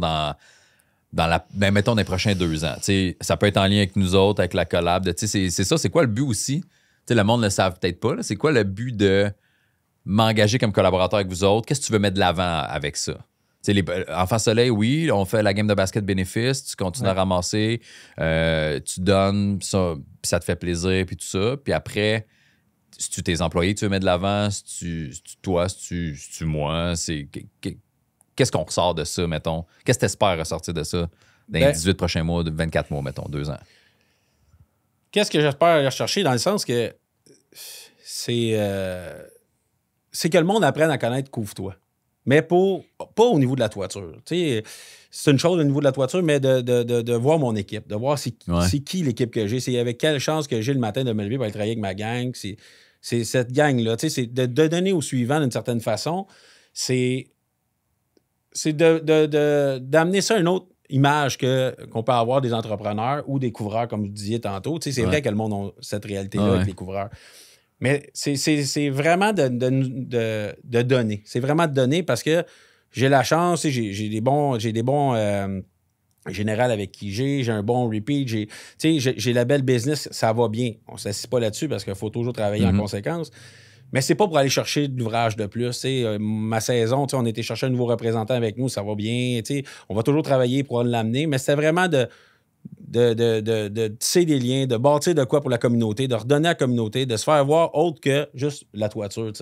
mettons, dans les prochains 2 ans. T'sais, ça peut être en lien avec nous autres, avec la collab. C'est ça, c'est quoi le but aussi? T'sais, le monde ne le savent peut-être pas. C'est quoi le but de m'engager comme collaborateur avec vous autres? Qu'est-ce que tu veux mettre de l'avant avec ça? Enfants Soleil, oui, on fait la game de basket bénéfice, tu continues à ramasser, tu donnes, ça, puis ça te fait plaisir, puis tout ça. Puis après, si tu tes employés, tu veux mettre de l'avant, si tu toi, si tu moi, qu'est-ce qu'on ressort de ça, mettons? Qu'est-ce que tu espères ressortir de ça dans les 18 prochains mois, 24 mois, mettons, 2 ans? Qu'est-ce que j'espère rechercher dans le sens que c'est que le monde apprenne à connaître Couvre-toi. mais pas au niveau de la toiture. Tu sais, c'est une chose au niveau de la toiture, mais de voir mon équipe, de voir c'est qui l'équipe que j'ai, c'est avec quelle chance que j'ai le matin de me lever pour aller travailler avec ma gang. C'est cette gang-là. Tu sais, c'est de donner au suivant d'une certaine façon. C'est d'amener ça à une autre image qu'on peut avoir des entrepreneurs ou des couvreurs, comme vous disiez tantôt. Tu sais, c'est vrai que le monde a cette réalité-là avec les couvreurs. Mais c'est vraiment de donner. C'est vraiment de donner parce que j'ai la chance, j'ai des bons général avec qui j'ai un bon repeat, j'ai la belle business, ça va bien. On ne s'assied pas là-dessus parce qu'il faut toujours travailler en conséquence. Mais c'est pas pour aller chercher de l'ouvrage de plus. Ma saison, on a été chercher un nouveau représentant avec nous, ça va bien. On va toujours travailler pour l'amener, mais c'était vraiment de tisser des liens, de bâtir de quoi pour la communauté, de redonner à la communauté, de se faire voir autre que juste la toiture.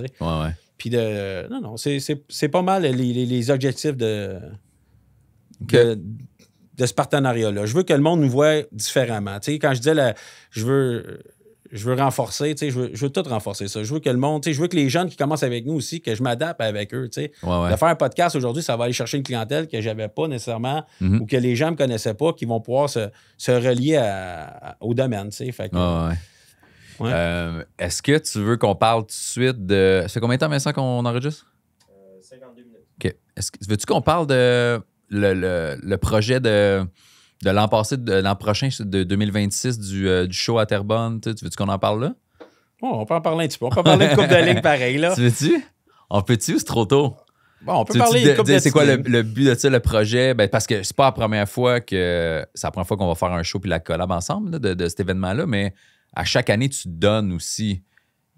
Puis non, c'est pas mal les objectifs de ce partenariat-là. Je veux que le monde nous voit différemment. Quand je disais, je veux renforcer, je veux tout renforcer ça. Je veux que le monde, je veux que les jeunes qui commencent avec nous aussi, que je m'adapte avec eux. De faire un podcast aujourd'hui, ça va aller chercher une clientèle que j'avais pas nécessairement ou que les gens ne me connaissaient pas, qui vont pouvoir se relier au domaine. Fait que, est-ce que tu veux qu'on parle tout de suite de... Ça fait combien de temps, Vincent, qu'on enregistre? 52 minutes. OK. Veux-tu qu'on parle de le projet de l'an passé, de l'an prochain, de 2026, du show à Terrebonne? Tu veux-tu qu'on en parle là? On peut en parler un petit peu. On peut parler de coupe de ligue pareil, là. Tu veux-tu? On peut-tu ou c'est trop tôt? Bon, on peut parler de coupe de ligue. C'est quoi le but de ça, le projet? Ben, parce que c'est pas la première fois qu'on va faire un show puis la collab ensemble là, de cet événement-là, mais à chaque année, tu donnes aussi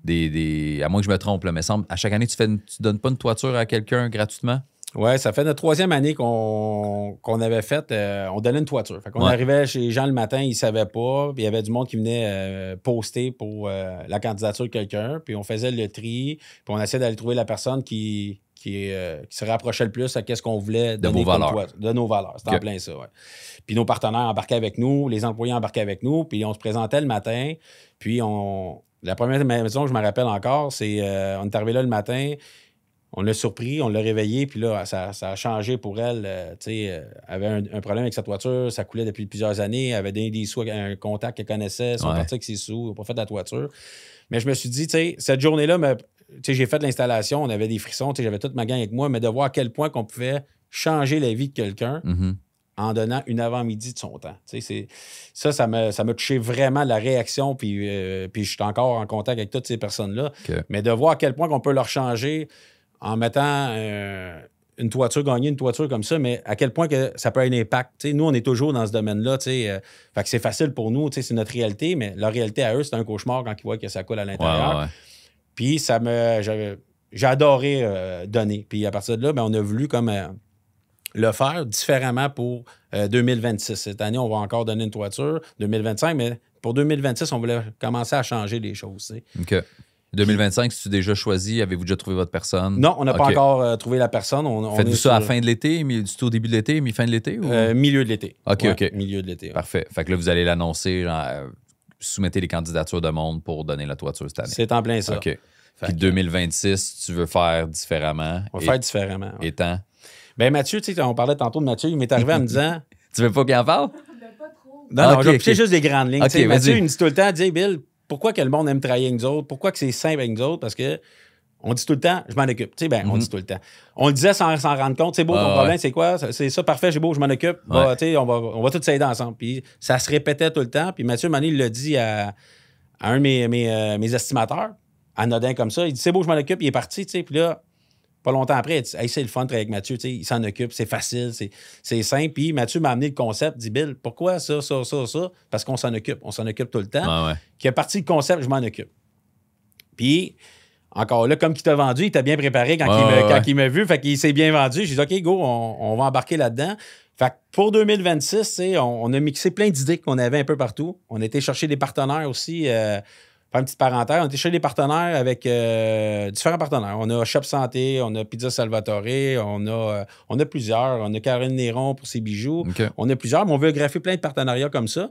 à moins que je me trompe, là, mais à chaque année, tu donnes pas une toiture à quelqu'un gratuitement? Oui, ça fait notre 3e année qu'on avait fait. On donnait une toiture. Fait qu'on arrivait chez les gens le matin, ils ne savaient pas. Puis il y avait du monde qui venait poster pour la candidature de quelqu'un. Puis on faisait le tri. Puis on essayait d'aller trouver la personne qui se rapprochait le plus à ce qu'on voulait donner de nos valeurs. C'était en plein ça, ouais. Puis nos partenaires embarquaient avec nous, les employés embarquaient avec nous. Puis on se présentait le matin. Puis la première maison que je me rappelle encore, c'est on est arrivé là le matin. On l'a surpris, on l'a réveillé, puis là, ça a changé pour elle. Elle avait un problème avec sa toiture, ça coulait depuis plusieurs années, elle avait donné des sous à un contact qu'elle connaissait, ils sont partis avec ses sous, ils n'ont pas fait de la toiture. Mais je me suis dit, cette journée-là, j'ai fait l'installation, on avait des frissons, j'avais toute ma gang avec moi, mais de voir à quel point qu'on pouvait changer la vie de quelqu'un en donnant une avant-midi de son temps. Ça m'a touché vraiment la réaction, puis je suis encore en contact avec toutes ces personnes-là. Okay. Mais de voir à quel point qu'on peut leur changer en mettant une toiture, gagner une toiture comme ça, mais à quel point que ça peut avoir un impact. Nous, on est toujours dans ce domaine-là. Fait que c'est facile pour nous, c'est notre réalité, mais leur réalité à eux, c'est un cauchemar quand ils voient que ça coule à l'intérieur. Puis j'ai adoré donner. Puis à partir de là, on a voulu comme le faire différemment pour 2026. Cette année, on va encore donner une toiture. 2025, mais pour 2026, on voulait commencer à changer les choses. OK. 2025, si tu as déjà choisi, avez-vous déjà trouvé votre personne? Non, on n'a pas encore trouvé la personne. Faites-vous ça à la fin de l'été, du tout au début de l'été, mi-fin de l'été? Ou... milieu de l'été. OK. Milieu de l'été. Ouais. Parfait. Fait que là, vous allez l'annoncer, soumettez les candidatures de monde pour donner la toiture cette année. C'est en plein ça. OK. Puis 2026, tu veux faire différemment. On va faire différemment. Ouais. Étant? Ben Mathieu, on parlait tantôt de Mathieu, il m'est arrivé en me disant... Tu veux pas qu'il en parle? Pas trop. Non, c'est juste des grandes lignes. Okay, Mathieu, il me dit tout le temps, Bill, pourquoi que le monde aime travailler avec nous autres? Pourquoi que c'est simple avec nous autres? Parce que on dit tout le temps, je m'en occupe. On dit tout le temps. On le disait sans s'en rendre compte. C'est beau, ton problème, c'est quoi? C'est ça, parfait, c'est beau, je m'en occupe. On va tous s'aider ensemble. Puis ça se répétait tout le temps. Puis Mathieu, il l'a dit à un de mes estimateurs, anodin comme ça. Il dit, c'est beau, je m'en occupe. Il est parti. Puis là, pas longtemps après, il dit, hey, c'est le fun de travailler avec Mathieu. Il s'en occupe, c'est facile, c'est simple. Puis Mathieu m'a amené le concept, dit, Bill, pourquoi ça? Parce qu'on s'en occupe. On s'en occupe tout le temps. Qui a parti le concept, je m'en occupe. Puis, encore là, comme qu'il t'a vendu, il t'a bien préparé quand il m'a vu. Fait qu'il s'est bien vendu. J'ai dit, OK, go, on va embarquer là-dedans. Fait que pour 2026, on a mixé plein d'idées qu'on avait un peu partout. On a été chercher des partenaires aussi. Faire une petite parenthèse, on a été chez des partenaires avec différents partenaires. On a Shop Santé, on a Pizza Salvatore, on a plusieurs. On a Caroline Néron pour ses bijoux. Okay. On a plusieurs, mais on veut greffer plein de partenariats comme ça,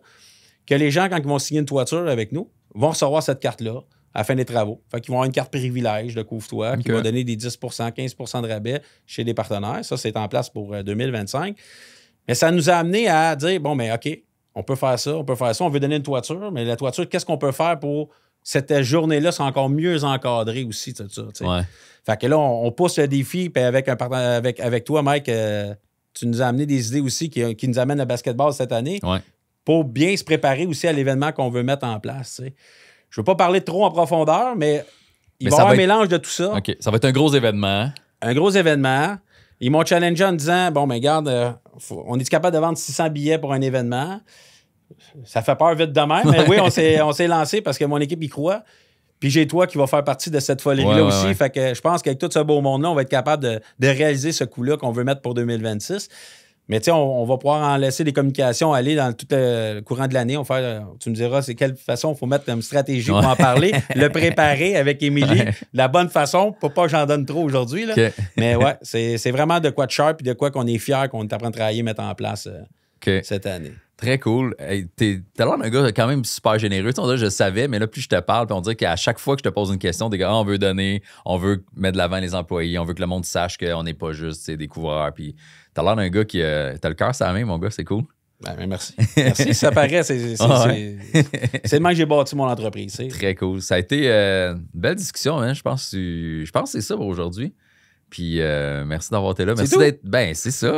que les gens, quand ils vont signer une toiture avec nous, vont recevoir cette carte-là, à la fin des travaux. Fait qu'ils vont avoir une carte privilège de Couvre-toi qui va donner des 10 15 de rabais chez des partenaires. Ça, c'est en place pour 2025. Mais ça nous a amené à dire, bon, mais OK, on peut faire ça, on veut donner une toiture, mais la toiture, qu'est-ce qu'on peut faire pour cette journée-là soit encore mieux encadrée aussi, tout ça. Ouais. Fait que là, on pousse le défi, puis avec toi, Mike, tu nous as amené des idées aussi qui nous amènent le basketball cette année pour bien se préparer aussi à l'événement qu'on veut mettre en place. T'sais. Je ne veux pas parler trop en profondeur, mais il va y avoir un mélange de tout ça. OK. Ça va être un gros événement. Un gros événement. Ils m'ont challengé en disant, bon, mais regarde, on est capable de vendre 600 billets pour un événement? Ça fait peur vite de même, mais oui, on s'est lancé parce que mon équipe y croit. Puis j'ai toi qui va faire partie de cette folie-là aussi. Ouais. Fait que je pense qu'avec tout ce beau monde-là, on va être capable de réaliser ce coup-là qu'on veut mettre pour 2026. Mais tu sais, on va pouvoir en laisser des communications aller dans tout le courant de l'année. Tu me diras c'est quelle façon il faut mettre une stratégie pour en parler, le préparer avec Émilie. La bonne façon, pour pas que j'en donne trop aujourd'hui. Là. Okay. Mais ouais, c'est vraiment de quoi de sharp et de quoi qu'on est fiers, qu'on est en train de travailler, mettre en place cette année. Très cool. Hey, t'as l'air d'un gars quand même super généreux. On dirait, je savais, mais là, plus je te parle, puis on dirait qu'à chaque fois que je te pose une question, des gars, on veut donner, on veut mettre de l'avant les employés, on veut que le monde sache qu'on n'est pas juste des couvreurs. Puis t'as l'air d'un gars qui t'as le cœur sur la main, mon gars, c'est cool. Ben, merci. Merci. Ça paraît, c'est le moment que j'ai bâti mon entreprise. T'sais. Très cool. Ça a été une belle discussion, hein? Je pense que c'est ça pour aujourd'hui. Puis merci d'avoir été là. Merci d'être. Ben, c'est ça.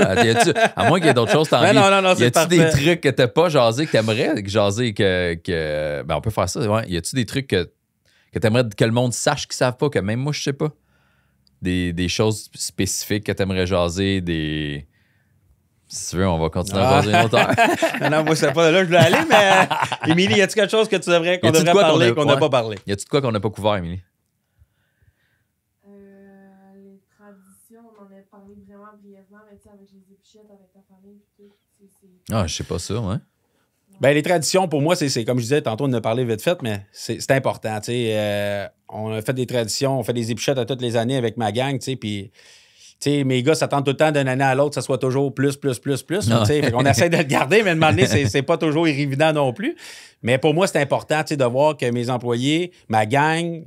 À moins qu'il y ait d'autres choses, t'as envie. Non, y a-tu des trucs que t'as pas jasé, que t'aimerais jaser, que. Ben, on peut faire ça. Ouais. Y a-tu des trucs que t'aimerais que le monde sache qu'ils savent pas, que même moi, je sais pas? Des choses spécifiques que t'aimerais jaser, des. Si tu veux, on va continuer à jaser une autre heure. Non, moi, c'est pas là que je voulais aller, mais Émilie, y a-tu quelque chose que tu devrais parler, qu'on n'a pas parlé? Y a-tu de quoi qu'on n'a pas couvert, Émilie? On en a parlé vraiment brièvement, mais tu sais, avec les épichettes, avec ta famille, puis tout. Ah, je sais pas ça, ouais. Ben, les traditions, pour moi, c'est comme je disais, tantôt, on en a parlé vite fait, mais c'est important, tu sais. On a fait des traditions, on fait des épichettes à toutes les années avec ma gang, tu sais, puis... Tu sais, mes gars s'attendent tout le temps d'une année à l'autre, que ça soit toujours plus. On essaie de le garder, mais de demander, c'est pas toujours évident non plus. Mais pour moi, c'est important de voir que mes employés, ma gang,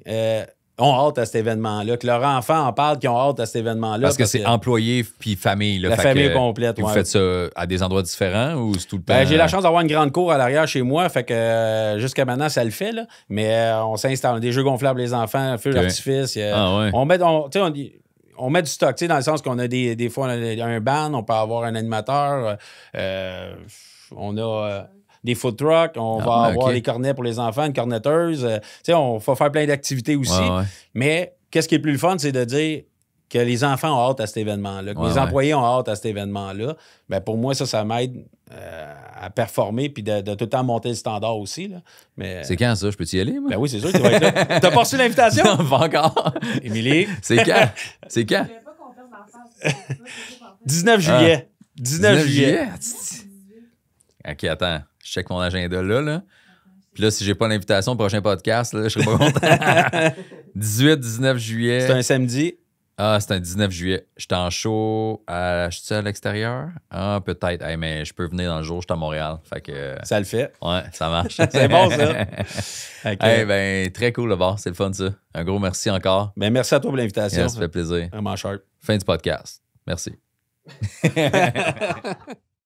ont hâte à cet événement-là, que leurs enfants en parlent, qu'ils ont hâte à cet événement-là. Parce que c'est employés puis famille. Là, la famille complète. Vous faites ça à des endroits différents ou c'est tout le temps? Ben, j'ai la chance d'avoir une grande cour à l'arrière chez moi, fait que jusqu'à maintenant, ça le fait. Là. Mais on s'installe des jeux gonflables les enfants, feu d'artifice. On met du stock, dans le sens qu'on a des fois on a un band, on peut avoir un animateur, on a des food trucks, on va avoir les cornets pour les enfants, une cornetteuse. On va faire plein d'activités aussi. Mais qu'est-ce qui est plus le fun, c'est de dire que les enfants ont hâte à cet événement-là, que les employés ont hâte à cet événement-là. Ben, pour moi, ça m'aide à performer puis de tout le temps monter le standard aussi. Là. Mais, c'est quand ça? Je peux-tu y aller, moi? Ben oui, c'est sûr que tu vas être là. T'as pas reçu l'invitation? Non, pas encore. Émilie? C'est quand? C'est quand? 19 juillet. 19 juillet. OK, attends. Je check mon agenda là. Puis là, si j'ai pas l'invitation au prochain podcast, là, je serais pas content. 18-19 juillet. C'est un samedi. Ah, c'est un 19 juillet. J'étais en show. Je suis à l'extérieur? Ah, peut-être. Hey, mais je peux venir dans le jour. Je suis à Montréal. Fait que, ça le fait. Ouais, ça marche. C'est bon, ça. Okay. Hey, ben, très cool, le bar. C'est le fun, ça. Un gros merci encore. Ben, merci à toi pour l'invitation. Yeah, ça fait plaisir. Vraiment sharp. Fin du podcast. Merci.